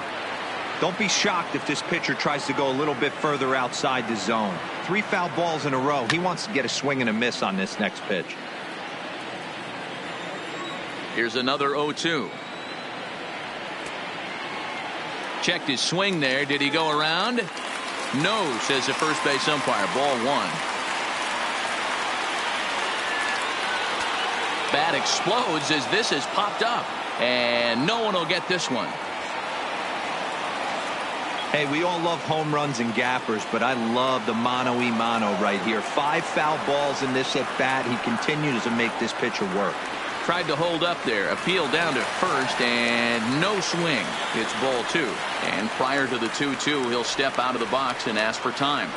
Don't be shocked if this pitcher tries to go a little bit further outside the zone. 3 foul balls in a row. He wants to get a swing and a miss on this next pitch. Here's another 0-2. Checked his swing there. Did he go around? No, says the first base umpire. Ball one. Bat explodes as this has popped up. And no one will get this one. Hey, we all love home runs and gappers, but I love the mano-y-mano right here. 5 foul balls in this at-bat. He continues to make this pitcher work. Tried to hold up there. Appeal down to first, and no swing. It's ball 2. And prior to the 2-2, he'll step out of the box and ask for time.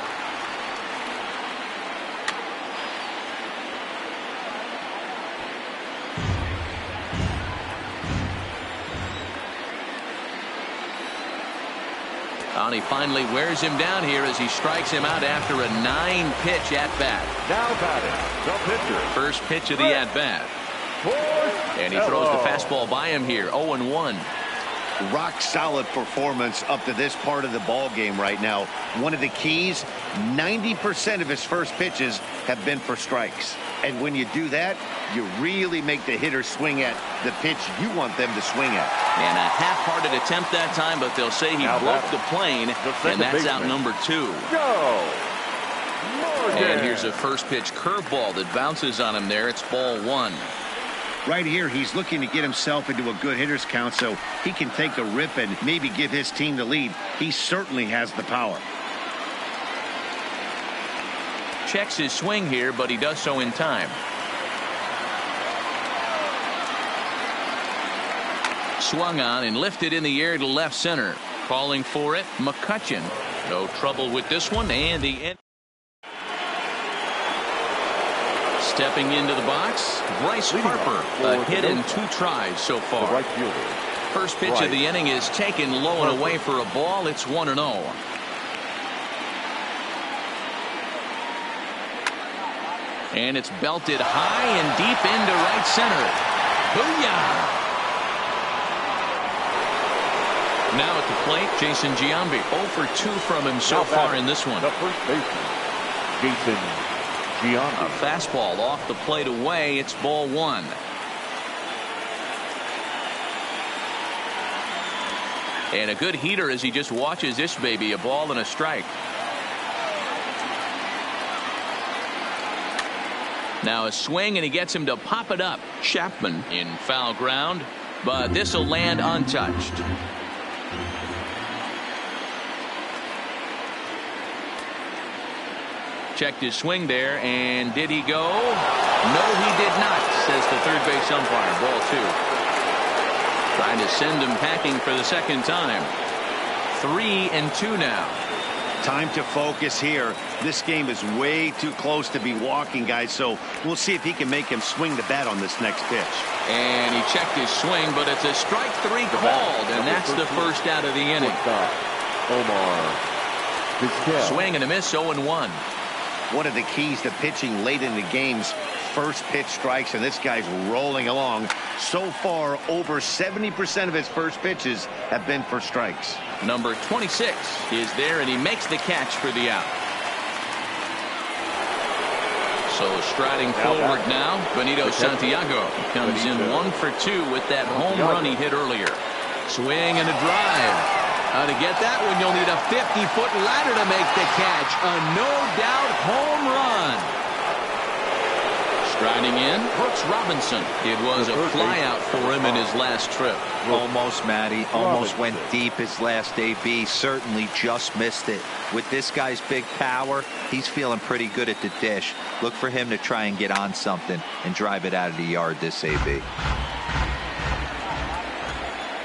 And he finally wears him down here as he strikes him out after a 9-pitch at-bat. Now batting, the pitcher. First pitch of the at-bat. And he throws the fastball by him here. 0-1. Rock solid performance up to this part of the ball game right now. One of the keys, 90% of his first pitches have been for strikes. And when you do that, you really make the hitter swing at the pitch you want them to swing at. And a half-hearted attempt that time, but they'll say he broke the plane, and that's out number 2. Go! And here's a first pitch curveball that bounces on him there. It's ball 1. Right here, he's looking to get himself into a good hitter's count so he can take a rip and maybe give his team the lead. He certainly has the power. Checks his swing here, but he does so in time. Swung on and lifted in the air to left center. Calling for it, McCutchen. No trouble with this one, and the end. Stepping into the box, SpiceHarperK. A hit in 2 tries so far. Right fielder. First pitch of the inning is taken low and away for a ball. It's 1-0. And it's belted high and deep into right center. Booyah! Now at the plate, Jason Giambi. 0 for 2 from him so far in this one. The first baseman, Jason Giambi. A fastball off the plate away. It's ball 1. And a good heater as he just watches this baby. A ball and a strike. Now a swing, and he gets him to pop it up. Chapman in foul ground, but this will land untouched. Checked his swing there, and did he go? No, he did not, says the third base umpire. Ball 2. Trying to send him packing for the second time. 3-2 now. Time to focus here. This game is way too close to be walking, guys, so we'll see if he can make him swing the bat on this next pitch. And he checked his swing, but it's a strike 3 called, and that's the first out of the inning. Swing and a miss, 0-1. One of the keys to pitching late in the game's first pitch strikes, and this guy's rolling along. So far, over 70% of his first pitches have been for strikes. Number 26 is there, and he makes the catch for the out. So striding forward now, Benito Santiago comes in 1 for 2 with that home run he hit earlier. Swing and a drive. To get that one, you'll need a 50-foot ladder to make the catch. A no-doubt home run. Striding in, Brooks Robinson. It was a flyout for him in his last trip. Almost, Matty. Almost went deep his last AB. Certainly just missed it. With this guy's big power, he's feeling pretty good at the dish. Look for him to try and get on something and drive it out of the yard this AB.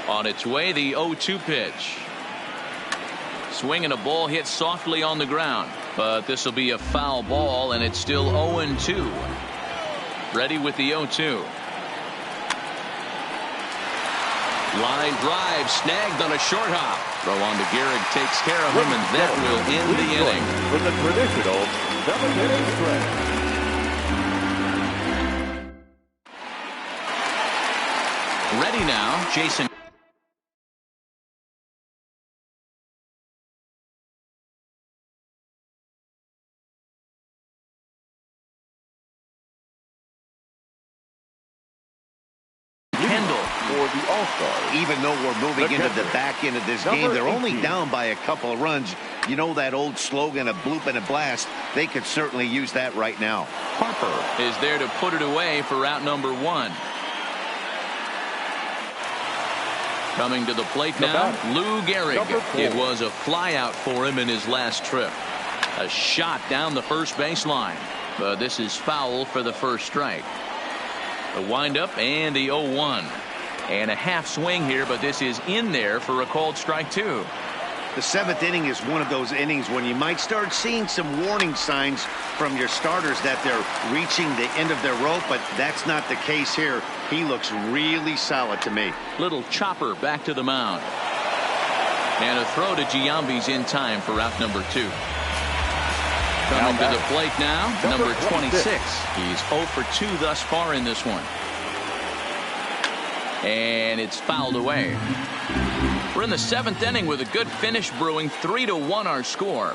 On its way, the 0-2 pitch. Swing and a ball hit softly on the ground. But this will be a foul ball, and it's still 0-2. Ready with the 0-2. Line drive snagged on a short hop. Throw on to Gehrig takes care of him, and that will end the inning. With the traditional 7-inning stretch. Ready now, Jason. Even though we're moving into the back end of this game, they're only down by a couple of runs. You know that old slogan, a bloop and a blast? They could certainly use that right now. Harper is there to put it away for out number 1. Coming to the plate now, Lou Gehrig. It was a flyout for him in his last trip. A shot down the first baseline. But this is foul for the first strike. The windup and the 0-1. And a half swing here, but this is in there for a called strike 2. The 7th inning is one of those innings when you might start seeing some warning signs from your starters that they're reaching the end of their rope, but that's not the case here. He looks really solid to me. Little chopper back to the mound. And a throw to Giambi's in time for out number 2. Coming to the plate now, number 26. He's 0 for 2 thus far in this one. And it's fouled away. We're in the 7th inning with a good finish brewing. 3-1 our score.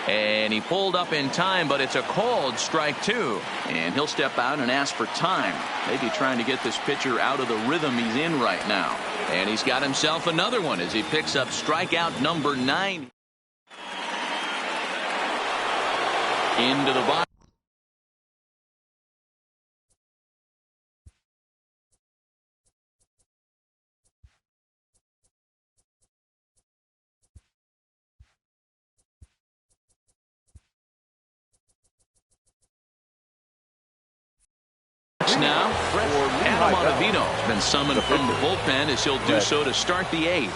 And he pulled up in time, but it's a called strike 2. And he'll step out and ask for time. Maybe trying to get this pitcher out of the rhythm he's in right now. And he's got himself another one as he picks up strikeout number 9. Into the box. Now, Adam Ottavino has been summoned from the bullpen as he'll do so to start the 8th.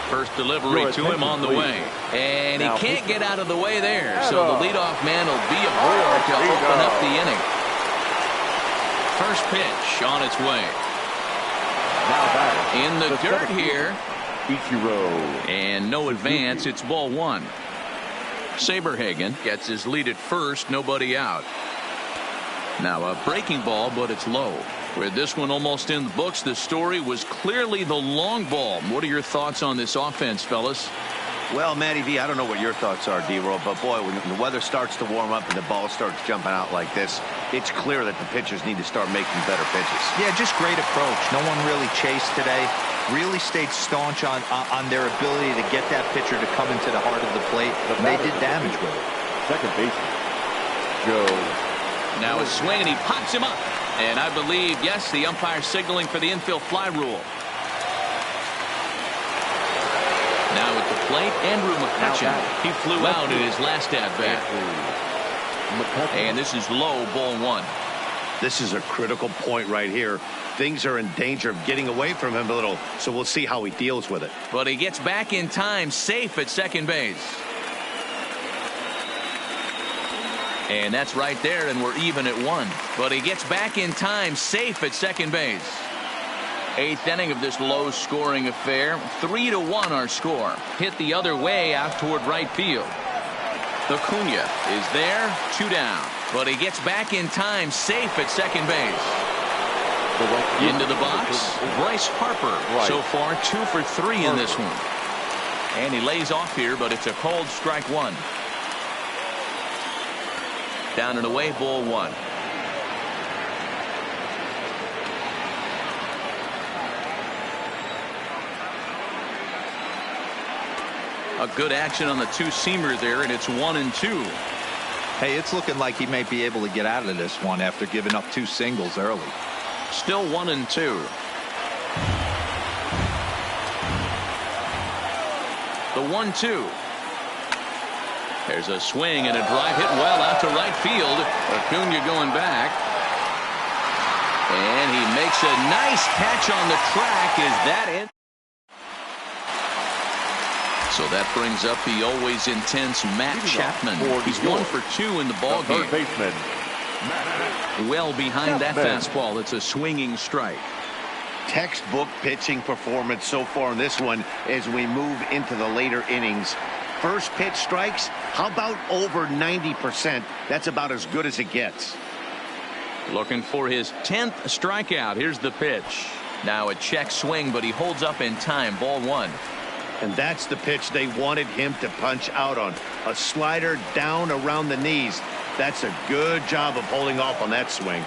First delivery to him on the way. And he can't get out of the way there. So the leadoff man will be aboard to open up the inning. First pitch on its way. In the dirt here. And no advance. It's ball 1. Saberhagen gets his lead at first. Nobody out. Now a breaking ball, but it's low. With this one almost in the books, the story was clearly the long ball. What are your thoughts on this offense, fellas? Well, Matty V, I don't know what your thoughts are, D-Roll, but boy, when the weather starts to warm up and the ball starts jumping out like this, it's clear that the pitchers need to start making better pitches. Yeah, just great approach. No one really chased today. Really stayed staunch on their ability to get that pitcher to come into the heart of the plate. They did damage with it. Second baseman, Joe. Now a swing, and he pops him up. And I believe, yes, the umpire signaling for the infield fly rule. Now at the plate, Andrew McCutcheon. He flew out in his last at-bat. And this is low, ball 1. This is a critical point right here. Things are in danger of getting away from him a little, so we'll see how he deals with it. But he gets back in time, safe at second base. And that's right there, and we're even at 1. But he gets back in time, safe at second base. 8th inning of this low-scoring affair. 3-1 our score. Hit the other way out toward right field. Acuna is there, 2 down. But he gets back in time, safe at second base. Into the box, Bryce Harper. So far, 2 for 3 in this one. And he lays off here, but it's a cold strike 1. Down and away, ball 1. A good action on the two-seamer there, and it's 1-2. Hey, it's looking like he may be able to get out of this one after giving up 2 singles early. Still 1-2. The 1-2. There's a swing and a drive hit well out to right field. Acuna going back. And he makes a nice catch on the track. Is that it? So that brings up the always intense Matt Chapman. He's 1 for 2 in the ballgame. Well behind that fastball. It's a swinging strike. Textbook pitching performance so far in this one as we move into the later innings. First pitch strikes, how about over 90%? That's about as good as it gets. Looking for his 10th strikeout. Here's the pitch. Now a check swing, but he holds up in time. Ball 1. And that's the pitch they wanted him to punch out on. A slider down around the knees. That's a good job of holding off on that swing.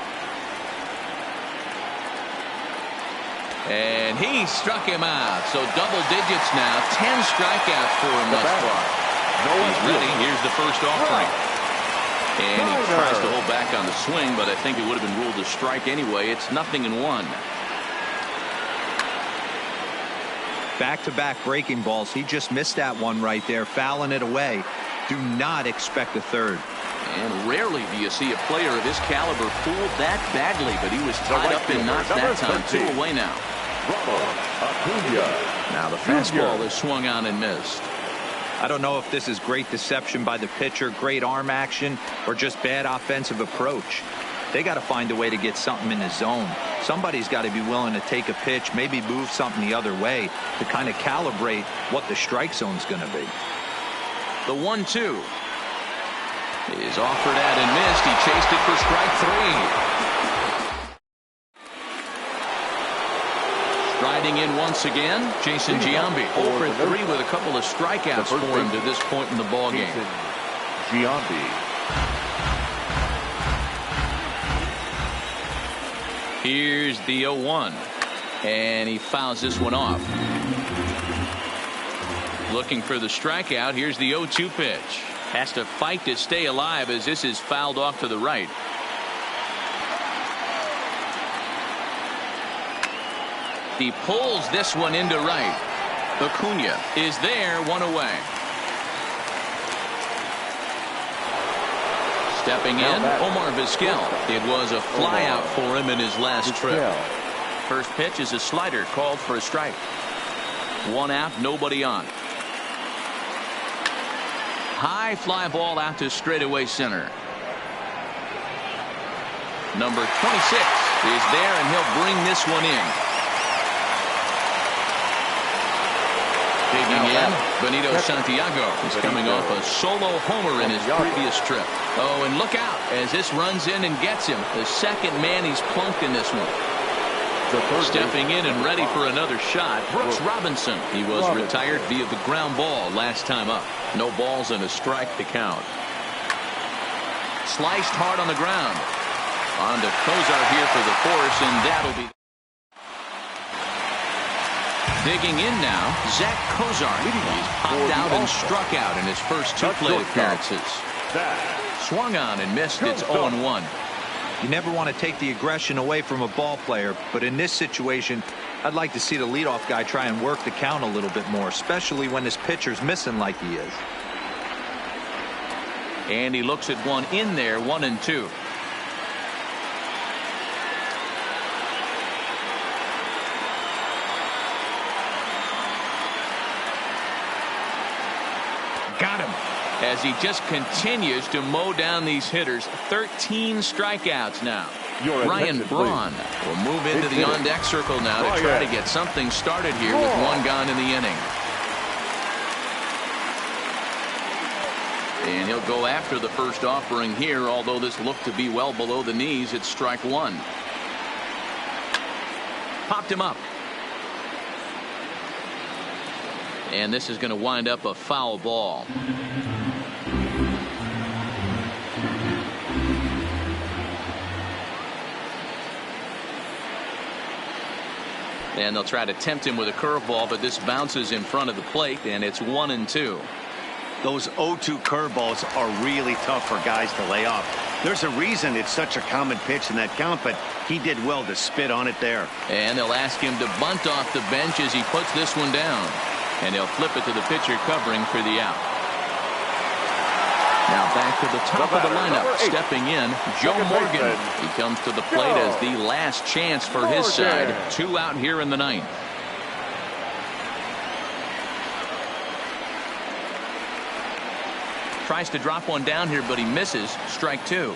And he struck him out. So double digits now. 10 strikeouts for him thus far. He's ready. Here's the first offering. And he tries to hold back on the swing, but I think it would have been ruled a strike anyway. It's 0-1. Back-to-back breaking balls. He just missed that one right there, fouling it away. Do not expect a third. And rarely do you see a player of his caliber fooled that badly, but he was tied up and knocked that time. 2 away now. Now the fastball is swung on and missed. I don't know if this is great deception by the pitcher, great arm action, or just bad offensive approach. They got to find a way to get something in the zone. Somebody's got to be willing to take a pitch, maybe move something the other way to kind of calibrate what the strike zone's going to be. The 1-2 is offered at and missed. He chased it for strike 3. Striding in once again, Jason Giambi. 0 for 3 with a couple of strikeouts for him to this point in the ballgame. Giambi. Here's the 0-1. And he fouls this one off. Looking for the strikeout. Here's the 0-2 pitch. Has to fight to stay alive as this is fouled off to the right. He pulls this one into right. Acuna is there, 1 away. Stepping in, Omar Vizquel. It was a flyout for him in his last trip. First pitch is a slider called for a strike. 1 out, nobody on. High fly ball out to straightaway center. Number 26 is there, and he'll bring this one in. Digging in, Benito Santiago is coming off a solo homer in his previous trip. Oh, and look out as this runs in and gets him. The second man he's plunked in this one. Stepping in and ready for another shot, Brooks Robinson. He was retired via the ground ball last time up. No balls and a strike to count. Sliced hard on the ground. On to Kozar here for the force, and that'll be. Digging in now, Zach Kozar. He's popped out and struck out in his first 2 plate appearances. Swung on and missed. It's 0-1. You never want to take the aggression away from a ball player, but in this situation, I'd like to see the leadoff guy try and work the count a little bit more, especially when his pitcher's missing like he is. And he looks at one in there, 1-2. Got him. as he just continues to mow down these hitters. 13 strikeouts now. Ryan Braun will move into the on-deck circle now to try to get something started here with one gone in the inning. And he'll go after the first offering here, although this looked to be well below the knees. It's strike one. Popped him up. And this is going to wind up a foul ball. And they'll try to tempt him with a curveball, but this bounces in front of the plate, and it's 1-2. Those 0-2 curveballs are really tough for guys to lay off. There's a reason it's such a common pitch in that count, but he did well to spit on it there. And they'll ask him to bunt off the bench as he puts this one down. And he'll flip it to the pitcher covering for the out. Now back to the top of the lineup, stepping in, Joe Morgan. He comes to the plate as the last chance for his side. 2 out here in the ninth. Tries to drop one down here, but he misses. Strike two.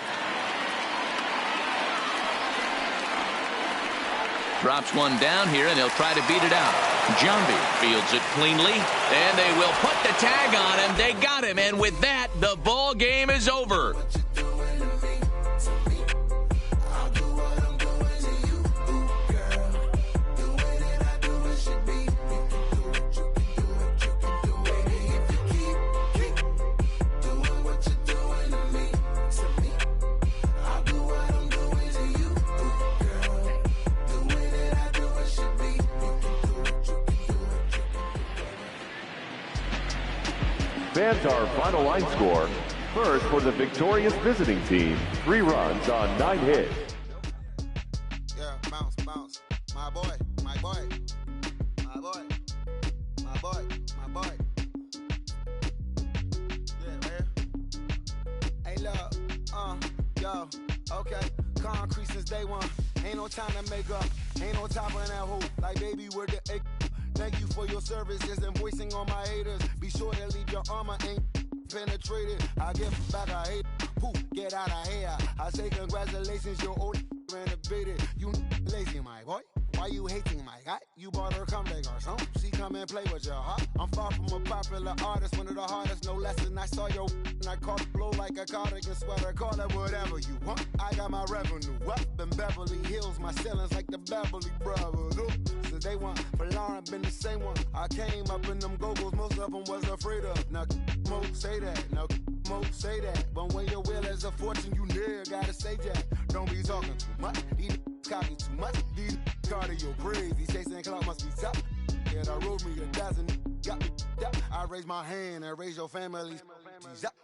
Drops one down here, and they'll try to beat it out. Jambi fields it cleanly, and they will put the tag on him. They got him, and with that, the ball game is over. Fans, our final line score. First, for the victorious visiting team, 3 runs on 9 hits. Yeah, bounce, bounce. My boy, my boy, my boy, my boy, my boy. Yeah, man. Hey, look, yo, okay. Concrete since day one. Ain't no time to make up. Ain't no top on that hoop. Like, baby, we're the egg. Thank you for your services and voicing on my haters. Be sure to leave your armor ain't penetrated. I give back a hate. Poof, get out of here. I say congratulations, your old renovated. You lazy, my boy. Why you hating, my guy? You bought her come back or something. She come and play with your heart. I'm far from a popular artist, one of the hardest, no less than I saw your and I caught it blow like a cardigan sweater. Call it whatever you want. I got my revenue up in Beverly Hills. My ceilings like the Beverly Brothers. So they want for Lauren, been the same one. I came up in them go-go's, most of them was afraid of. Now, Mo say that. Now, Mo say that. But when your will is a fortune, you never gotta say that. Don't be talking too much. These copy too much. These cardio crazy. Chasing clout must be tough. Yeah, I rode me a dozen. Got me up. I raise my hand and raise your family.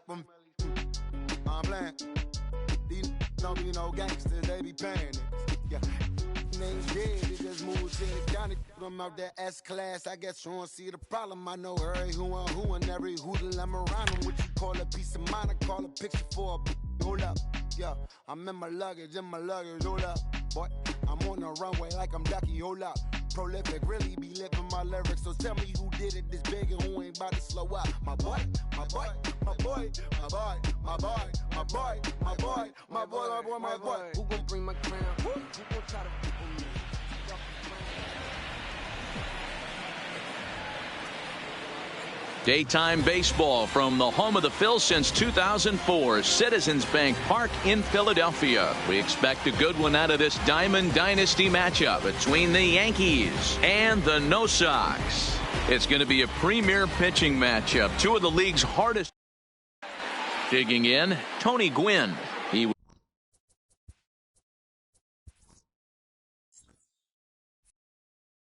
I'm playing. These don't be no gangsters. They be paying it. Yeah. Names dead, they just moved to the county. I'm out that S-class, I guess you don't see the problem. I know every who and every hoodle I'm around them. What you call a piece of mind, I call a picture for a hold up. Yeah, I'm in my luggage, hold up. Boy, I'm on the runway like I'm Ducky, hold up. Prolific, really be living my lyrics. So tell me who did it this big and who ain't about to slow up. My boy, my boy, my boy, my boy, my boy, my boy, my boy, my boy, my boy, my boy. Who gon' bring my crown? Who gon' try to people me? Daytime baseball from the home of the Phils since 2004, Citizens Bank Park in Philadelphia. We expect a good one out of this Diamond Dynasty matchup between the Yankees and the No Sox. It's going to be a premier pitching matchup. Two of the league's hardest. Digging in, Tony Gwynn. He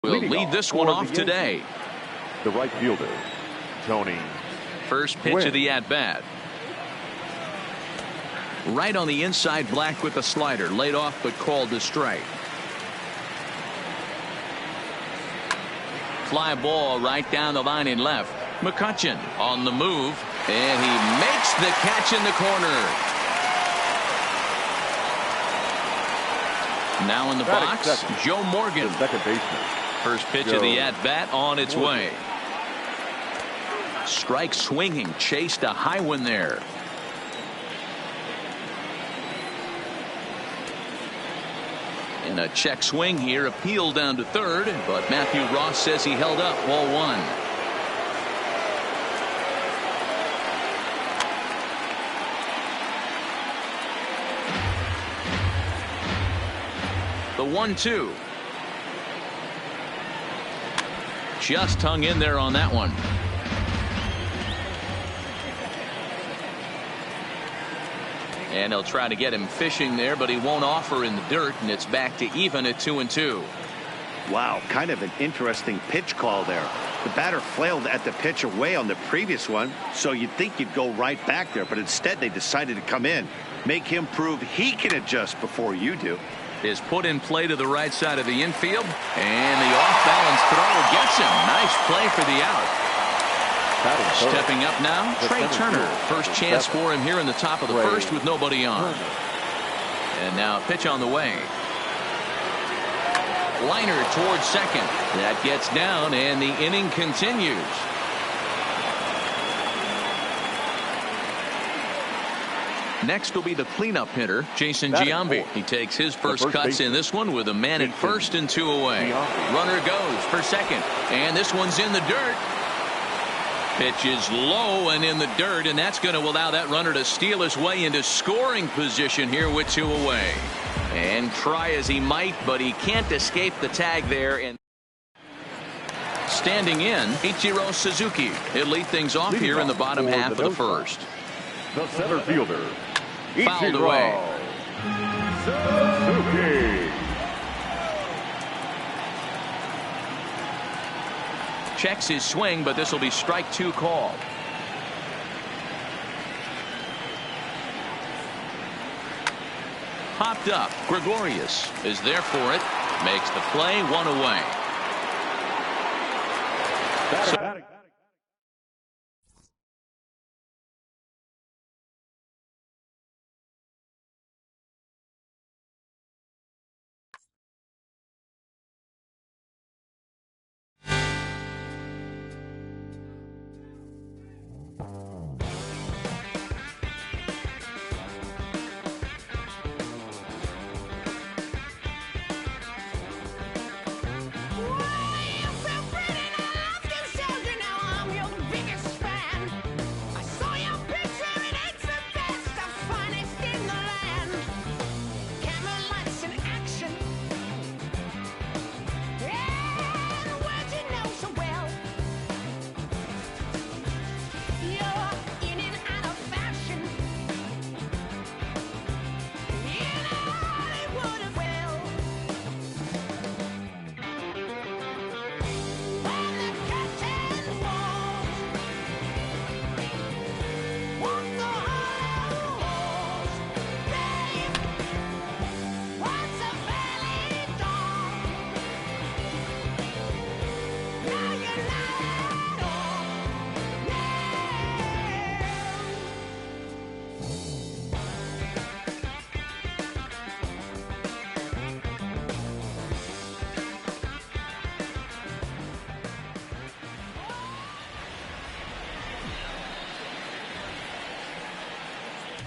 will lead this one off today. The right fielder, Tony. First pitch of the at-bat. Right on the inside, Black with a slider. Laid off but called to strike. Fly ball right down the line in left. McCutchen on the move, and he makes the catch in the corner. Now in the box, Joe Morgan. The second baseman. First pitch of the at-bat on its way. Strike swinging, chased a high one there. And a check swing here, appeal down to third, but Matthew Ross says he held up. Ball 1. The 1-2. Just hung in there on that one. And he'll try to get him fishing there, but he won't offer in the dirt, and it's back to even at 2-2. Wow, kind of an interesting pitch call there. The batter flailed at the pitch away on the previous one, so you'd think you'd go right back there, but instead they decided to come in, make him prove he can adjust before you do. Is put in play to the right side of the infield, and the off-balance throw gets him. Nice play for the out. Stepping up now, Trey Turner. First chance for him here in the top of the first with nobody on. And now a pitch on the way. Liner towards second. That gets down, and the inning continues. Next will be the cleanup hitter, Jason Giambi. He takes his first cuts in this one with a man at first and 2 away. Runner goes for second, and this one's in the dirt. Pitch is low and in the dirt, and that's going to allow that runner to steal his way into scoring position here with 2 away. And try as he might, but he can't escape the tag there. And standing in, Ichiro Suzuki. He'll lead things off here in the bottom half of the first. The center fielder, Fouled away. Suzuki. Checks his swing, but this will be strike 2 call. Popped up. Gregorius is there for it. Makes the play, 1 away.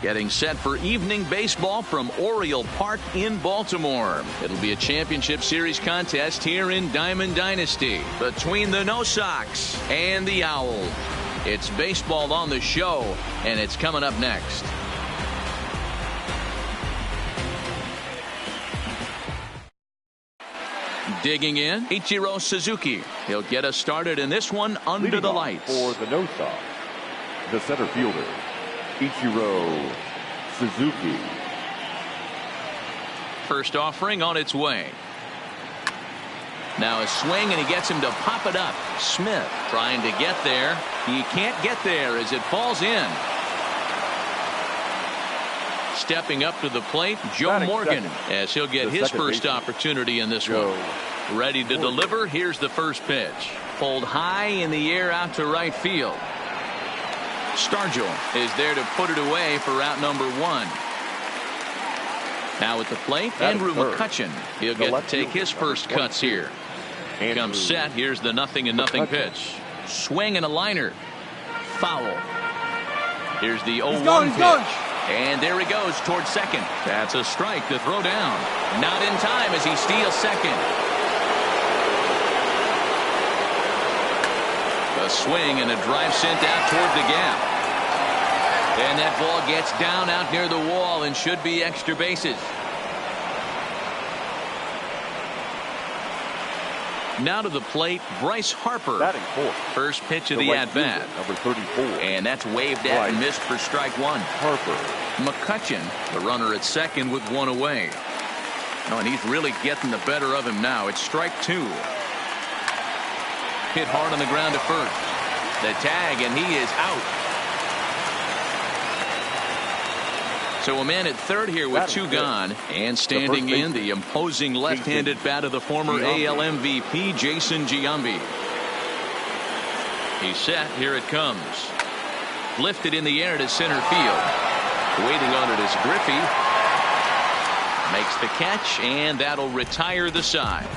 Getting set for evening baseball from Oriole Park in Baltimore. It'll be a championship series contest here in Diamond Dynasty between the No Sox and the Owls. It's baseball on the show, and it's coming up next. Digging in, Ichiro Suzuki. He'll get us started in this one under the lights. For the No Sox, the center fielder, Ichiro Suzuki. First offering on its way. Now a swing, and he gets him to pop it up. Smith trying to get there. He can't get there as it falls in. Stepping up to the plate, Joe Morgan, as he'll get his first opportunity in this one. Ready to deliver. Here's the first pitch. Pulled high in the air out to right field. Stargell is there to put it away for out number 1. Now at the plate, Andrew McCutchen. He'll get to take his first cuts here. Comes set. Here's the 0-0 pitch. Swing and a liner. foul. Here's the 0-1 pitch. going. And there he goes towards second. That's a strike to throw down. Not in time as he steals second. A swing and a drive sent out toward the gap. And that ball gets down out near the wall and should be extra bases. Now to the plate, Bryce Harper. Batting fourth. First pitch of The the right at-bat. fielder, number 34. And that's waved at and Bryce missed for strike one. Harper. McCutchen, the runner at second with one away. Oh, and he's really getting the better of him now. It's strike two. Hit hard on the ground to first. The tag, and he is out. So a man at third here with two gone, and standing in the imposing left-handed bat of the former AL MVP, Jason Giambi. He's set. Here it comes. Lifted in the air to center field. Waiting on it is Griffey. Makes the catch, and that'll retire the side.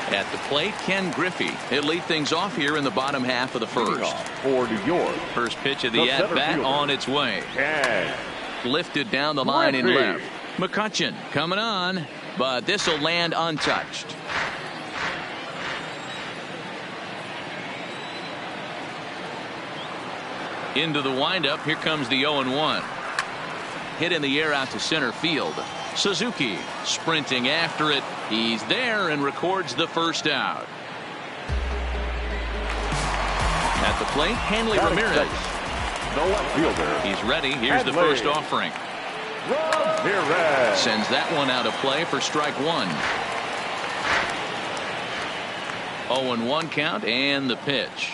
At the plate, Ken Griffey. He'll lead things off here in the bottom half of the first. For New York. First pitch of the at-bat on its way. Ken. Lifted down the line in Griffey. left. McCutchen coming on, but this will land untouched. Into the windup. Here comes the 0-1. Hit in the air out to center field. Suzuki sprinting after it. He's there and records the first out. At the plate, Hanley Ramirez. The left fielder. He's ready. Here's the first offering. Ramirez. Sends that one out of play for strike one. 0-1 count and the pitch.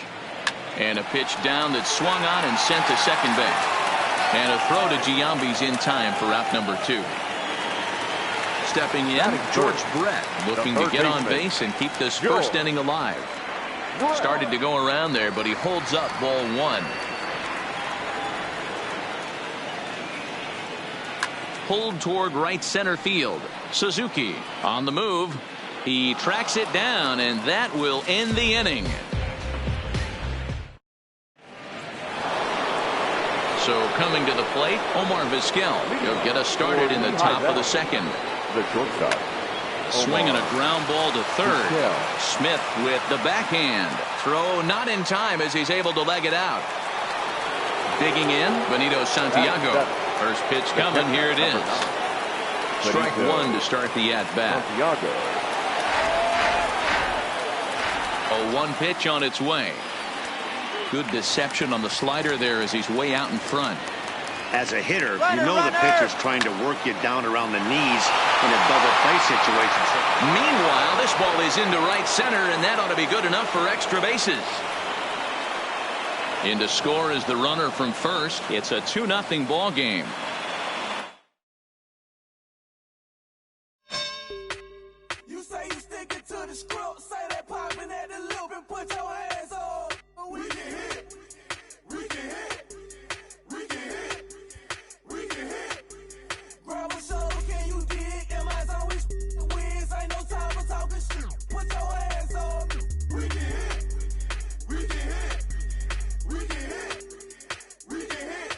And a pitch down that swung on and sent to second base. And a throw to Giambi's in time for out number two. Stepping in, George Brett looking to get on base and keep this first inning alive. Started to go around there, but he holds up ball one. Pulled toward right center field. Suzuki on the move. He tracks it down, and that will end the inning. So coming to the plate, Omar Vizquel. He'll get us started in the top of the second. The shortstop. Swinging a ground ball to third. Smith with the backhand. Throw not in time as he's able to leg it out. Digging in, Benito Santiago. First pitch coming. Here it is. Strike one to start the at-bat. 0-1 pitch on its way. Good deception on the slider there as he's way out in front. As a hitter, you know the pitcher's trying to work you down around the knees in a double play situation. Meanwhile, this ball is into right center, and that ought to be good enough for extra bases. In to score is the runner from first. It's a 2-0 ball game. You say you sticking to the script, say that popping at the loop and put your hands on. We can hit, we can hit, we can hit, we can hit. Grab a shoulder, can you dig? Am I always the wins? Ain't no time for talking shit. Put your hands on me. We can hit, we can hit, we can hit, we can hit.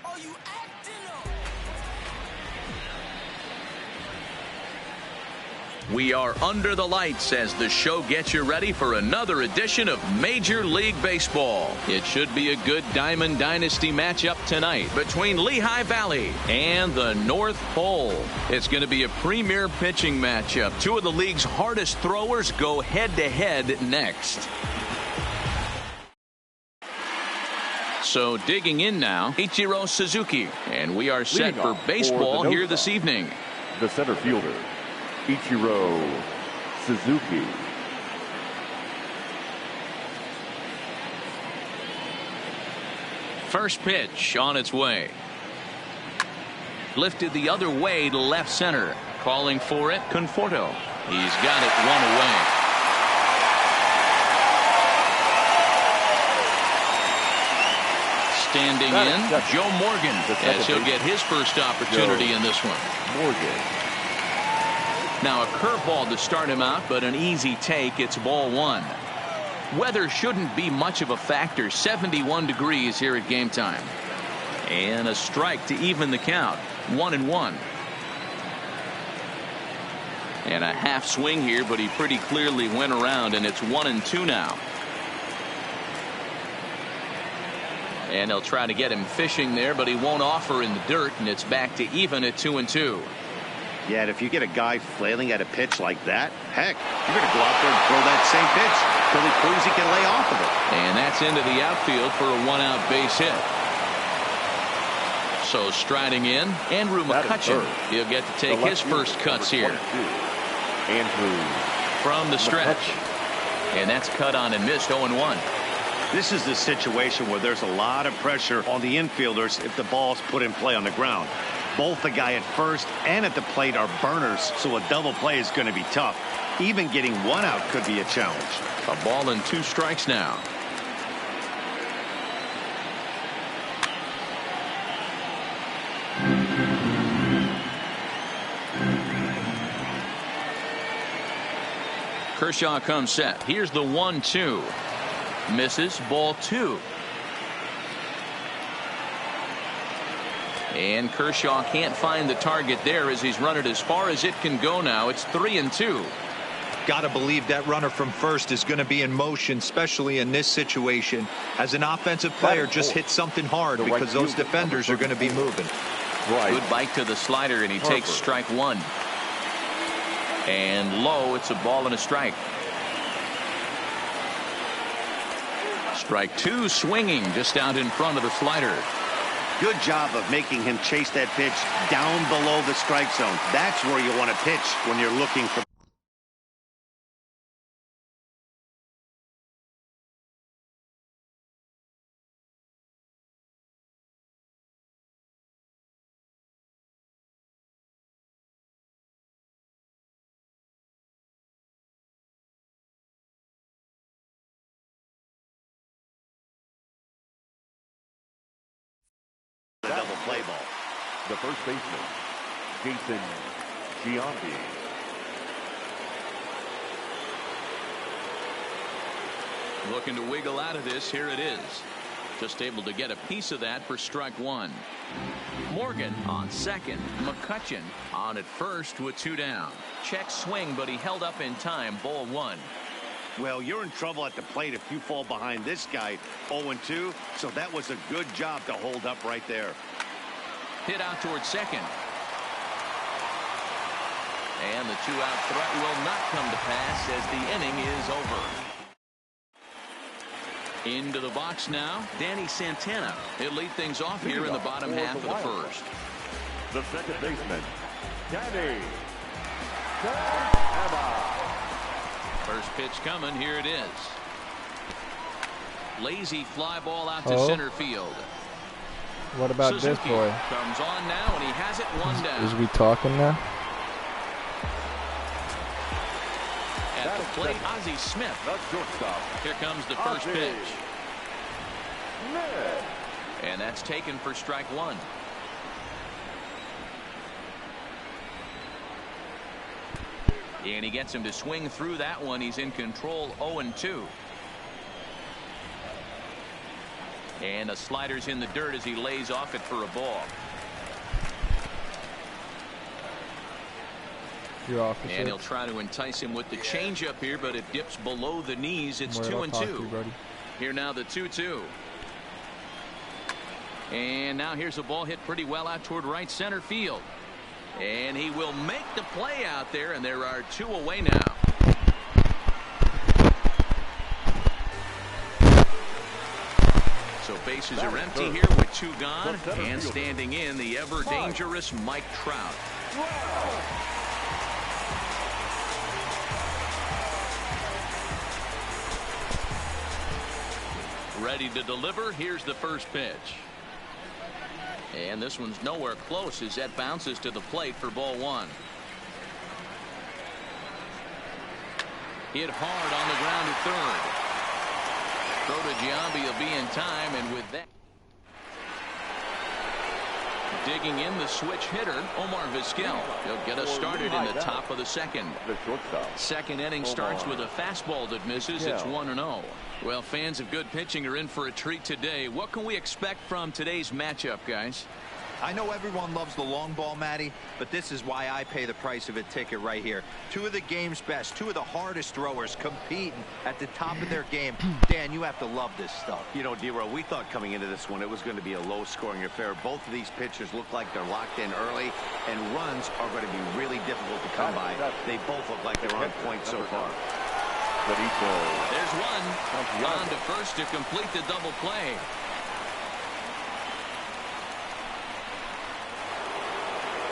Are you acting up? We are under the lights as the show gets you ready for another edition of Major League Baseball. It should be a good Diamond Dynasty matchup tonight between Lehigh Valley and the North Pole. It's going to be a premier pitching matchup. Two of the league's hardest throwers go head-to-head next. So digging in now, Ichiro Suzuki. And we are set for baseball here this evening. The center fielder, Ichiro Suzuki. First pitch on its way. Lifted the other way to left center. Calling for it, Conforto. He's got it one away. Standing in, Joe Morgan, as he'll get his first opportunity in this one. Morgan. Now a curveball to start him out, but an easy take. It's ball one. Weather shouldn't be much of a factor. 71 degrees here at game time. And a strike to even the count. 1-1. And a half swing here, but he pretty clearly went around, and it's 1-2 now. And they'll try to get him fishing there, but he won't offer in the dirt, and it's back to even at 2-2. Yeah, and if you get a guy flailing at a pitch like that, heck, you're going to go out there and throw that same pitch till he proves he can lay off of it. And that's into the outfield for a one-out base hit. So striding in, Andrew McCutchen. He'll get to take his first cuts here. Andrew from the stretch. And that's cut on and missed. 0-1. This is the situation where there's a lot of pressure on the infielders if the ball's put in play on the ground. Both the guy at first and at the plate are burners, so a double play is going to be tough. Even getting one out could be a challenge. A ball and 2 strikes now. Kershaw comes set. Here's the 1-2. Misses. Ball 2. And Kershaw can't find the target there as he's run it as far as it can go now. It's 3-2. Got to believe that runner from first is going to be in motion, especially in this situation. As an offensive player, just hit something hard because those defenders are going to be moving. Good bite to the slider, and he takes strike one. And low, it's a ball and a strike. Strike 2 swinging just out in front of the slider. Good job of making him chase that pitch down below the strike zone. That's where you want to pitch when you're looking for. Double play ball. The first baseman, Jason Giambi. Looking to wiggle out of this. Here it is. Just able to get a piece of that for strike 1. Morgan on second. McCutchen on at first with 2 down. Check swing, but he held up in time. Ball 1. Well, you're in trouble at the plate if you fall behind this guy 0-2, so that was a good job to hold up right there. Hit out towards second. And the 2-out threat will not come to pass as the inning is over. Into the box now, Danny Santana. He'll lead things off here in the bottom half of the first. The second baseman, Danny Santana. First pitch coming. Here it is. Lazy fly ball out to center field. What about Suzuki this boy? Comes on now, and he has it 1 down. Is we talking now? At the plate, Ozzie Smith. Here comes the first pitch. And that's taken for strike 1. And he gets him to swing through that one. He's in control. 0-2. And the slider's in the dirt as he lays off it for a ball. And he'll try to entice him with the changeup here, but it dips below the knees. It's 2-2. Here now the 2-2. And now here's a ball hit pretty well out toward right center field. And he will make the play out there, and there are 2 away now. So bases are empty here with 2 gone. And standing in, the ever-dangerous Mike Trout. Ready to deliver. Here's the first pitch. And this one's nowhere close as that bounces to the plate for ball 1. Hit hard on the ground to third. Throw to Giambi will be in time, and with that, digging in the switch hitter, Omar Vizquel. He'll get us started in the top of the second. Second inning starts with a fastball that misses. It's 1-0. Well, fans of good pitching are in for a treat today. What can we expect from today's matchup, guys? I know everyone loves the long ball, Matty, but this is why I pay the price of a ticket right here. 2 of the game's best, 2 of the hardest throwers competing at the top of their game. Dan, you have to love this stuff. You know, D-Row, we thought coming into this one it was going to be a low-scoring affair. Both of these pitchers look like they're locked in early, and runs are going to be really difficult to come by. They both look like they're on point so far. There's one. On to first to complete the double play.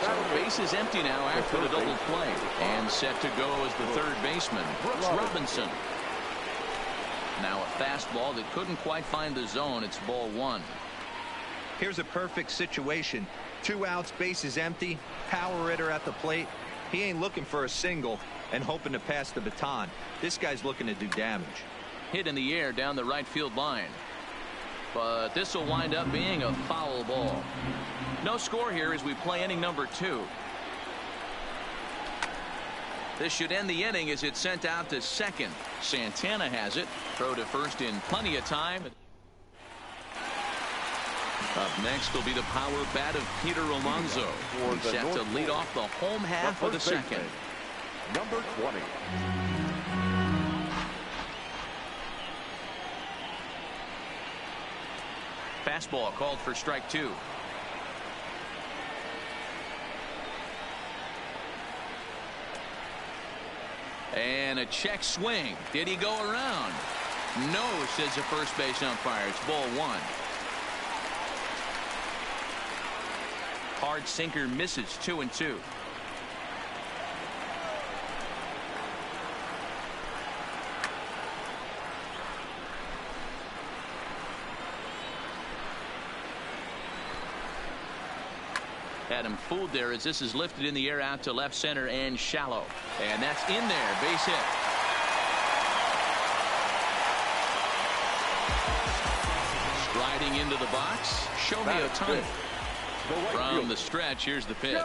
So base is empty now after the double play. And set to go as the third baseman, Brooks Robinson. Now a fastball that couldn't quite find the zone. It's ball 1. Here's a perfect situation. 2 outs, base is empty, power hitter at the plate. He ain't looking for a single and hoping to pass the baton. This guy's looking to do damage. Hit in the air down the right field line. But this will wind up being a foul ball. No score here as we play inning number 2. This should end the inning as it's sent out to second. Santana has it. Throw to first in plenty of time. Up next will be the power bat of Peter Alonso. He's set to lead off the home half of the second. Number 20. Fastball called for strike 2. And a check swing. Did he go around? No, says the first base umpire. It's ball 1. Hard sinker misses. 2-2. Had him fooled there as this is lifted in the air out to left center and shallow. And that's in there. Base hit. Striding into the box. Show me a ton. From the stretch, here's the pitch.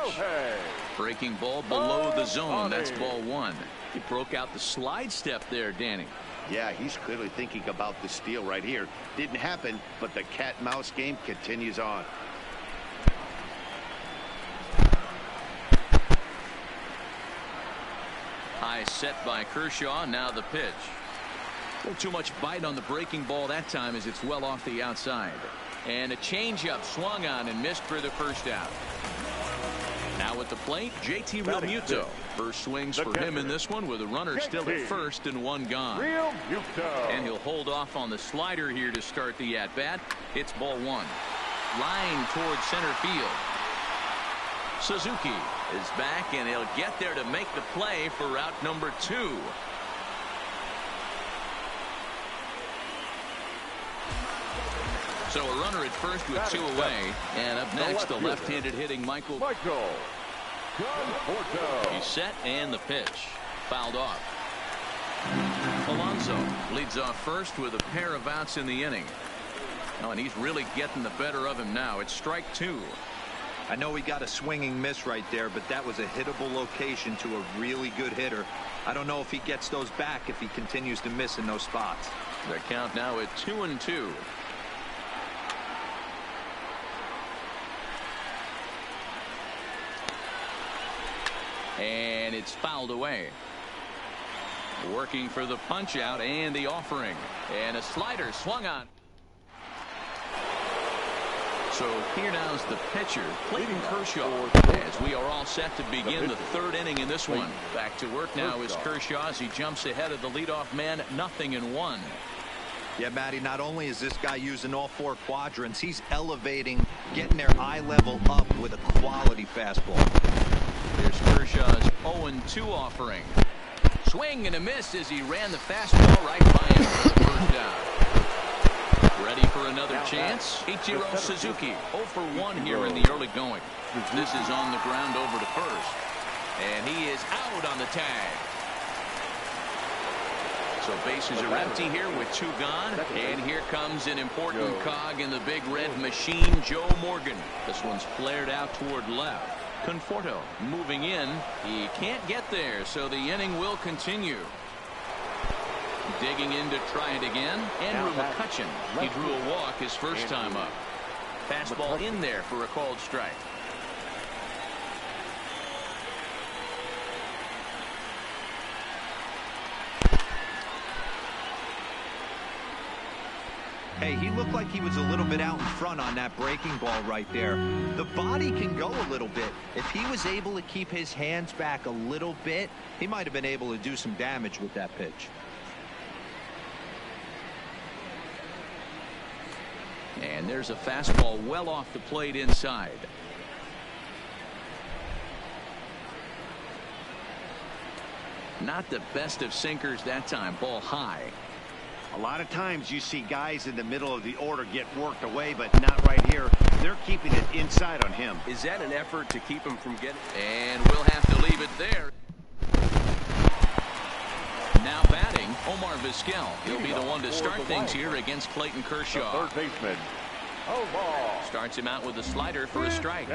Breaking ball below the zone. That's ball 1. He broke out the slide step there, Danny. Yeah, he's clearly thinking about the steal right here. Didn't happen, but the cat-mouse game continues on. High set by Kershaw. Now the pitch. A little too much bite on the breaking ball that time as it's well off the outside. And a changeup swung on and missed for the first out. Now at the plate, JT Realmuto. First swings for him in this one with a runner still at first and 1 gone. And he'll hold off on the slider here to start the at-bat. It's ball 1. Line towards center field. Suzuki is back, and he'll get there to make the play for out number 2. So a runner at first with 2 away. And up next, the left-handed hitting Michael. He's set, and the pitch. Fouled off. Alonso leads off first with a pair of outs in the inning. Oh, and he's really getting the better of him now. It's strike 2. I know he got a swinging miss right there, but that was a hittable location to a really good hitter. I don't know if he gets those back if he continues to miss in those spots. The count now at 2-2. And it's fouled away. Working for the punch out and the offering. And a slider swung on. So here now's the pitcher, Clayton Kershaw, as we are all set to begin the third inning in this one. Back to work now is Kershaw as he jumps ahead of the leadoff man, 0-1. Yeah, Matty, not only is this guy using all four quadrants, he's elevating, getting their eye level up with a quality fastball. Here's Kershaw's 0-2 offering. Swing and a miss as he ran the fastball right by him for the first down. Ready for another chance? Ichiro Suzuki, 0-for-1 here in the early going. This is on the ground over to first. And he is out on the tag. So bases are empty here with 2 gone. And here comes an important cog in the big red machine, Joe Morgan. This one's flared out toward left. Conforto moving in. He can't get there, so the inning will continue. Digging in to try it again. Andrew McCutcheon. He drew a walk his first time up. Fastball in there for a called strike. Hey, he looked like he was a little bit out in front on that breaking ball right there. The body can go a little bit. If he was able to keep his hands back a little bit, he might have been able to do some damage with that pitch. And there's a fastball well off the plate inside. Not the best of sinkers that time. Ball high. A lot of times you see guys in the middle of the order get worked away, but not right here. They're keeping it inside on him. Is that an effort to keep him from getting? And we'll have to leave it there. Now batting, Omar Vizquel. He'll be the one to start things here against Clayton Kershaw. Third baseman, Omar. Starts him out with a slider for a strike.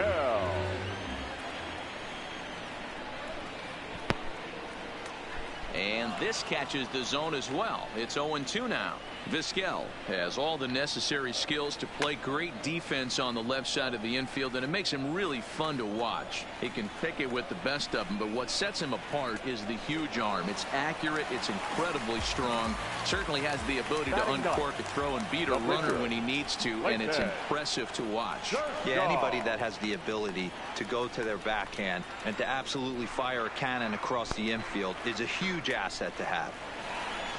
And this catches the zone as well. It's 0-2 now. Vizquel has all the necessary skills to play great defense on the left side of the infield, and it makes him really fun to watch. He can pick it with the best of them, but what sets him apart is the huge arm. It's accurate. It's incredibly strong. Certainly has the ability to uncork a throw and beat a runner when he needs to, and it's impressive to watch. Yeah, anybody that has the ability to go to their backhand and to absolutely fire a cannon across the infield is a huge asset to have.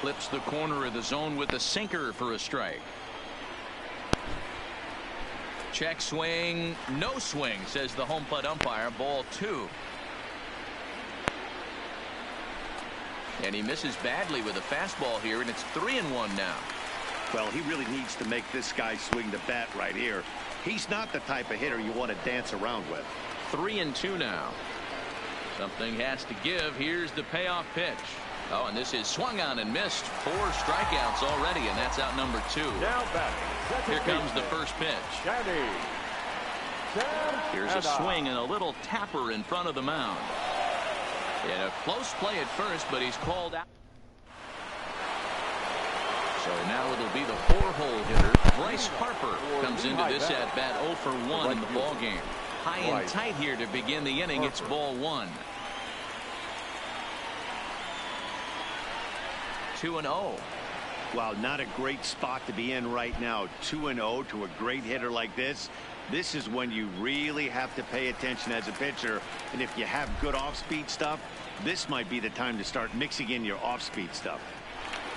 Clips the corner of the zone with the sinker for a strike. Check swing, no swing, says the home plate umpire. Ball 2. And he misses badly with a fastball here, and it's 3-1 now. Well, he really needs to make this guy swing the bat right here. He's not the type of hitter you want to dance around with. 3-2 now. Something has to give. Here's the payoff pitch. Oh, and this is swung on and missed. 4 strikeouts already, and that's out number 2. Now batting. Here comes the first pitch. Here's a swing and a little tapper in front of the mound. And a close play at first, but he's called out. So now it'll be the 4-hole hitter. Bryce Harper comes into this at bat 0-for-1 in the ball game. High and tight here to begin the inning. It's ball 1. 2-0. Wow, not a great spot to be in right now. 2-0 to a great hitter like this. This is when you really have to pay attention as a pitcher. And if you have good off-speed stuff, this might be the time to start mixing in your off-speed stuff.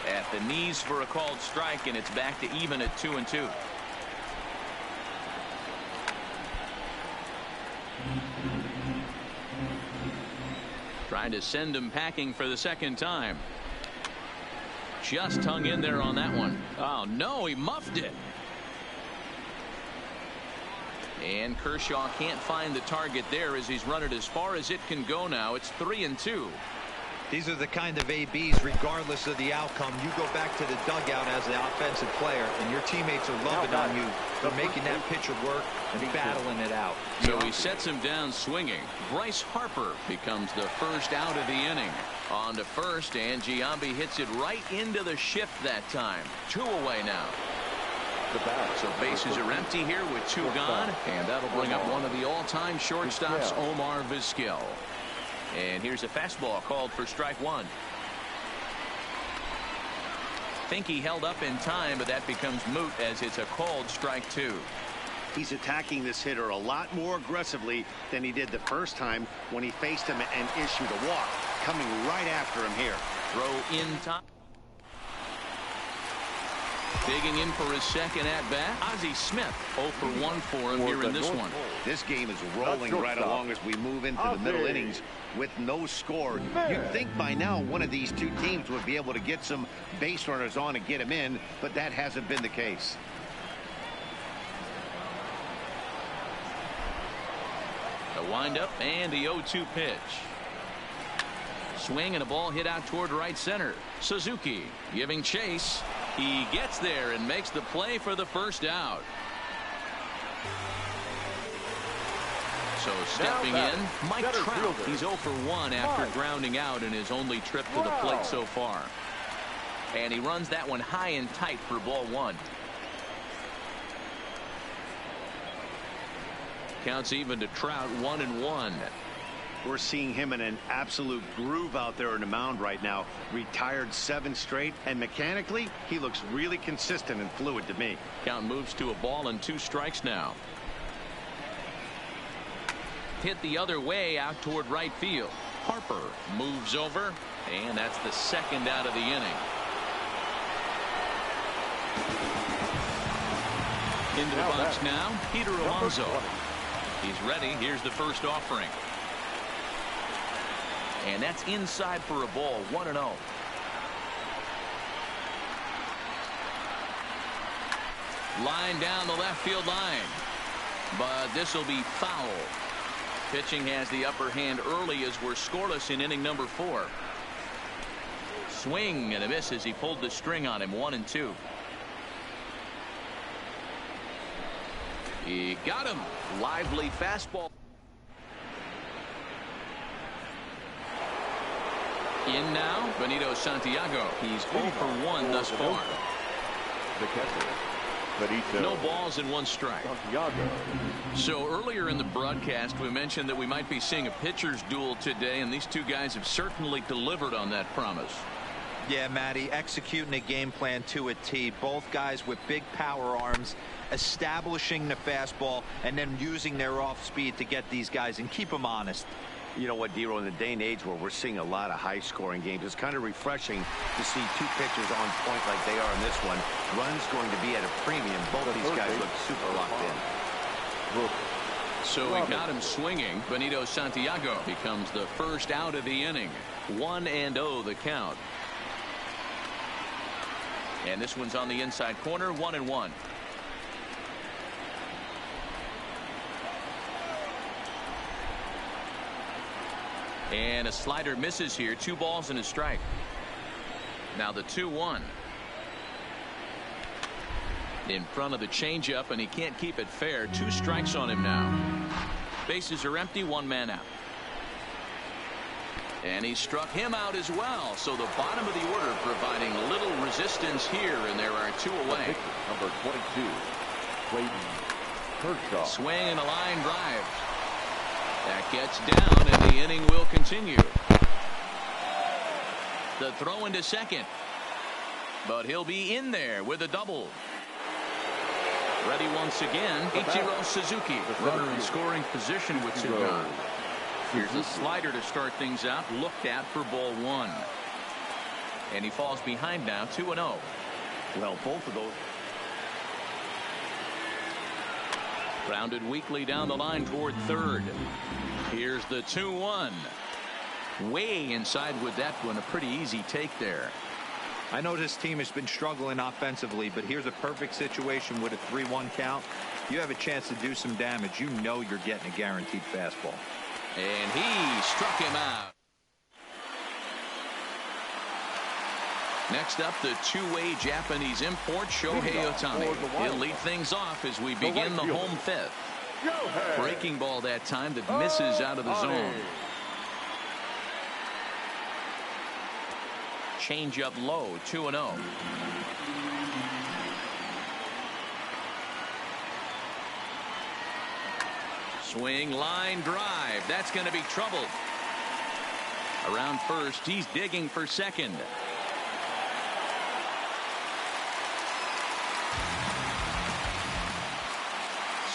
At the knees for a called strike, and it's back to even at 2-2. Trying to send him packing for the second time. Just hung in there on that one. Oh, no, he muffed it. And Kershaw can't find the target there as he's run it as far as it can go now. It's 3-2. These are the kind of ABs, regardless of the outcome. You go back to the dugout as the offensive player, and your teammates are loving on you for making that pitcher work and battling it out. So he sets him down swinging. Bryce Harper becomes the first out of the inning. On to first, and Giambi hits it right into the shift that time. 2 away now. So bases are empty here with 2 gone, and that'll bring up one of the all-time shortstops, Omar Vizquel. And here's a fastball called for strike one. Think he held up in time, but that becomes moot as it's a called strike two. He's attacking this hitter a lot more aggressively than he did the first time when he faced him and issued a walk. Coming right after him here. Throw in time. Digging in for his second at-bat, Ozzie Smith 0 for 1 for him here in this one. This game is rolling right along as we move into the middle innings with no score. You'd think by now one of these two teams would be able to get some base runners on and get him in, but that hasn't been the case. The windup and the 0-2 pitch. Swing and a ball hit out toward right center. Suzuki giving chase. He gets there and makes the play for the first out. So stepping in, Mike Trout. He's 0 for 1 after grounding out in his only trip to the plate so far. And he runs that one high and tight for ball one. Counts even to Trout, 1-1. We're seeing him in an absolute groove out there on the mound right now. Retired 7 straight, and mechanically, he looks really consistent and fluid to me. Count moves to a ball and 2 strikes now. Hit the other way out toward right field. Harper moves over, and that's the second out of the inning. Into the box now, Peter Alonso. He's ready. Here's the first offering. And that's inside for a ball, 1-0. Line down the left field line. But this will be foul. Pitching has the upper hand early as we're scoreless in inning number 4. Swing and a miss as he pulled the string on him, 1-2. He got him. Lively fastball. In now, Benito Santiago. He's 0 for 1 thus far. The catcher, Benito. No balls and 1 strike. Santiago. So earlier in the broadcast, we mentioned that we might be seeing a pitcher's duel today, and these two guys have certainly delivered on that promise. Yeah, Matty, executing a game plan to a T. Both guys with big power arms, establishing the fastball, and then using their off speed to get these guys and keep them honest. You know what, Dero, in the day and age where we're seeing a lot of high-scoring games, it's kind of refreshing to see 2 pitchers on point like they are in this one. Runs going to be at a premium. Both of these guys look super locked in. So we got him swinging. Benito Santiago becomes the first out of the inning. 1-0 the count. And this one's on the inside corner, 1-1. And a slider misses here. 2 balls and a strike. Now the 2-1. In front of the changeup, and he can't keep it fair. 2 strikes on him now. Bases are empty, 1 man out. And he struck him out as well. So the bottom of the order providing little resistance here, and there are 2 away. Number 22, Clayton Kershaw. Swing and a line drive. That gets down, and the inning will continue. The throw into second. But he'll be in there with a double. Ready once again, Ichiro Suzuki. Runner in scoring position with 2 gone. Here's a slider to start things out. Looked at for ball 1. And he falls behind now, 2-0. Well, both of those. Grounded weakly down the line toward third. Here's the 2-1. Way inside with that one. A pretty easy take there. I know this team has been struggling offensively, but here's a perfect situation with a 3-1 count. You have a chance to do some damage. You know you're getting a guaranteed fastball. And he struck him out. Next up, the 2-way Japanese import, Shohei Ohtani. He'll lead things off as we begin the home 5th. Breaking ball that time that misses out of the zone. Change up low, 2-0. Swing, line drive. That's going to be trouble. Around first, he's digging for second.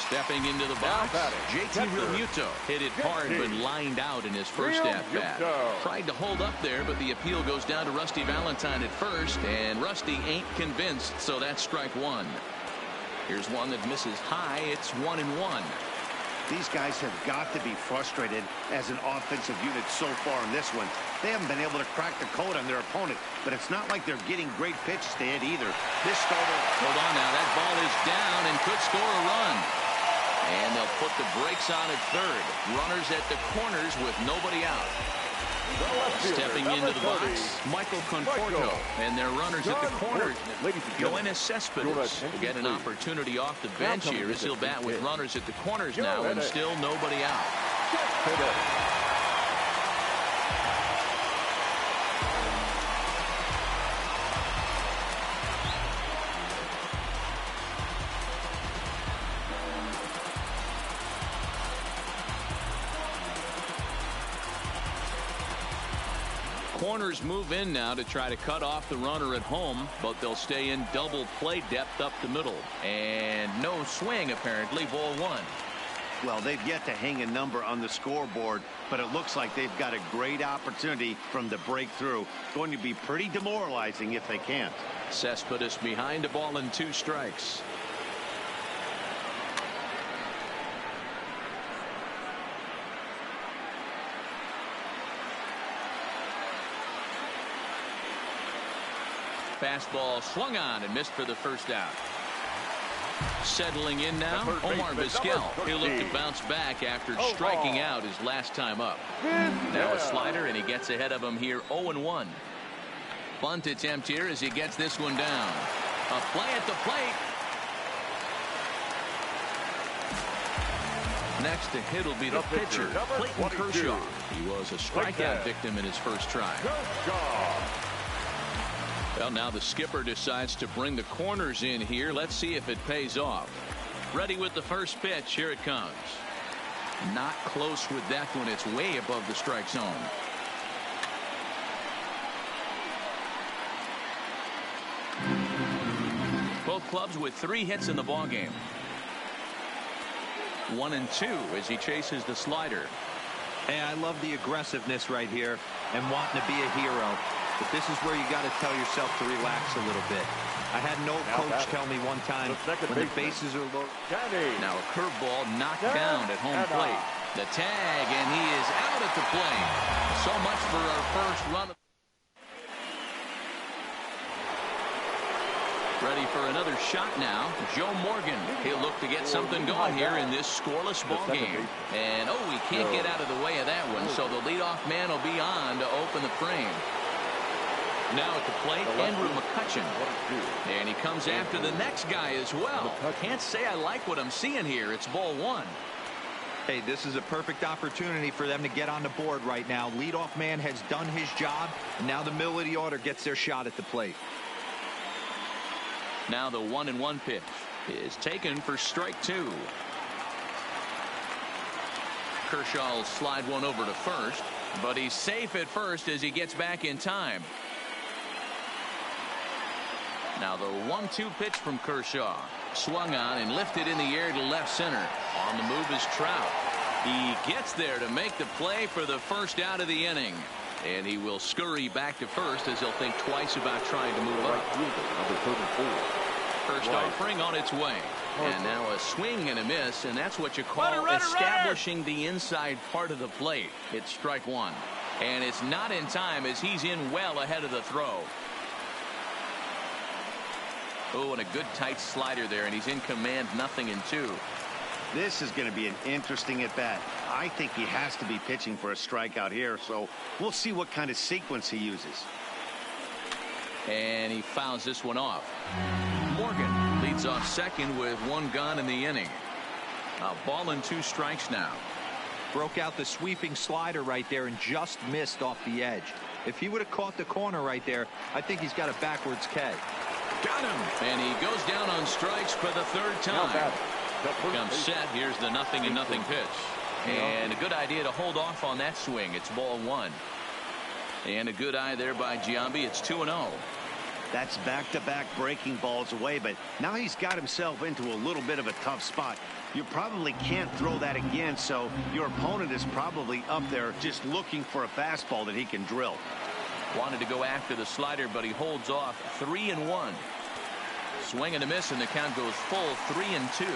Stepping into the box, JT Realmuto hit it hard but lined out in his first at-bat. Tried to hold up there, but the appeal goes down to Rusty Valentine at first, and Rusty ain't convinced, so that's strike one. Here's one that misses high. It's 1-1. These guys have got to be frustrated as an offensive unit so far in this one. They haven't been able to crack the code on their opponent, but it's not like they're getting great pitches to hit either. This starter... Hold on now. That ball is down and could score a run. And they'll put the brakes on at third. Runners at the corners with nobody out. Stepping into the box, Michael Conforto. And their runners at the corners. Yoenis Cespedes get an opportunity off the bench here as he'll bat with runners at the corners now and still nobody out. Corners move in now to try to cut off the runner at home, but they'll stay in double play depth up the middle. And no swing, apparently, ball one. Well, they've yet to hang a number on the scoreboard, but it looks like they've got a great opportunity from the breakthrough. Going to be pretty demoralizing if they can't. Cespedes behind a ball and 2 strikes. Fastball swung on and missed for the first out. Settling in now, Omar Vizquel. He'll look to bounce back after striking out his last time up. Now a slider, and he gets ahead of him here 0-1. Bunt attempt here as he gets this one down. A play at the plate. Next to hit will be the pitcher, Clayton Kershaw. He was a strikeout victim in his first try. Well, now the skipper decides to bring the corners in here. Let's see if it pays off. Ready with the first pitch. Here it comes. Not close with that one. It's way above the strike zone. Both clubs with 3 hits in the ballgame. 1-2 as he chases the slider. Hey, I love the aggressiveness right here and wanting to be a hero. But this is where you got to tell yourself to relax a little bit. I had an old coach tell me one time when the bases are low. Now a curveball knocked down at home plate. The tag, and he is out at the plate. So much for our first run. Ready for another shot now. Joe Morgan. He'll look to get something going here in this scoreless ball game. And, oh, he can't get out of the way of that one. So the leadoff man will be on to open the frame. Now at the plate, Andrew McCutchen. And he comes after the next guy as well. Can't say I like what I'm seeing here. It's ball one. Hey, this is a perfect opportunity for them to get on the board right now. Leadoff man has done his job, and now the middle of the order gets their shot at the plate. Now the 1-1 pitch is taken for strike 2. Kershaw will slide one over to first, but he's safe at first as he gets back in time. Now the 1-2 pitch from Kershaw. Swung on and lifted in the air to left center. On the move is Trout. He gets there to make the play for the first out of the inning. And he will scurry back to first as he'll think twice about trying to move up. First offering on its way. And now a swing and a miss, and that's what you call establishing the inside part of the plate. It's strike 1. And it's not in time as he's in well ahead of the throw. Oh, and a good tight slider there, and he's in command, 0-2. This is going to be an interesting at-bat. I think he has to be pitching for a strikeout here, so we'll see what kind of sequence he uses. And he fouls this one off. Morgan leads off second with 1 gone in the inning. A ball and 2 strikes now. Broke out the sweeping slider right there and just missed off the edge. If he would have caught the corner right there, I think he's got a backwards K. Got him. And he goes down on strikes for the 3rd time. Comes set. Here's the 0-0 pitch. And a good idea to hold off on that swing. It's ball 1. And a good eye there by Giambi. It's 2-0. That's back-to-back breaking balls away, but now he's got himself into a little bit of a tough spot. You probably can't throw that again, so your opponent is probably up there just looking for a fastball that he can drill. Wanted to go after the slider, but he holds off. 3-1. Swing and a miss, and the count goes full 3-2.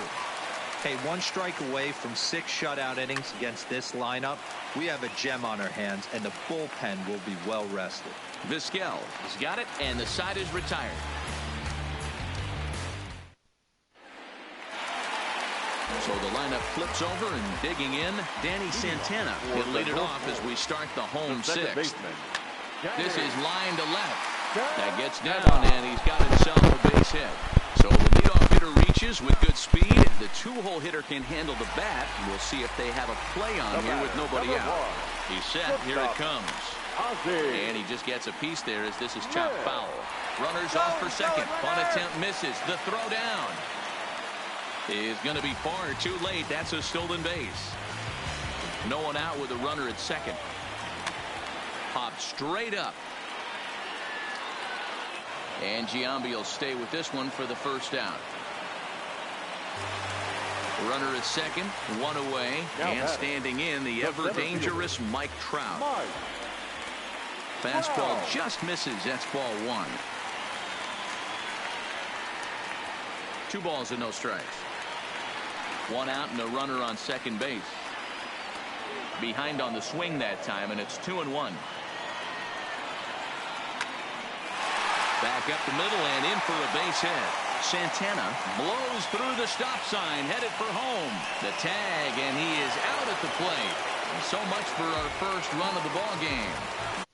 Hey, 1 strike away from 6 shutout innings against this lineup. We have a gem on our hands, and the bullpen will be well rested. Vizquel has got it, and the side is retired. So the lineup flips over, and digging in, Danny Santana. He'll lead it off as we start the home 6th. This is line to left. That gets down, and he's got himself a base hit. So the leadoff hitter reaches with good speed. The 2-hole hitter can handle the bat. We'll see if they have a play on here with nobody out. He's set. Here it comes. And he just gets a piece there as this is chopped foul. Runners off for second. Bunt attempt misses. The throw down is going to be far too late. That's a stolen base. No one out with a runner at second. Popped straight up. And Giambi will stay with this one for the first out. Runner at second, 1 away, and standing in the ever-dangerous Mike Trout. Fastball just misses. That's ball 1. 2 balls and no strikes. 1 out and a runner on second base. Behind on the swing that time, and it's 2-1. Back up the middle and in for a base hit. Santana blows through the stop sign, headed for home. The tag, and he is out at the plate. So much for our first run of the ball game.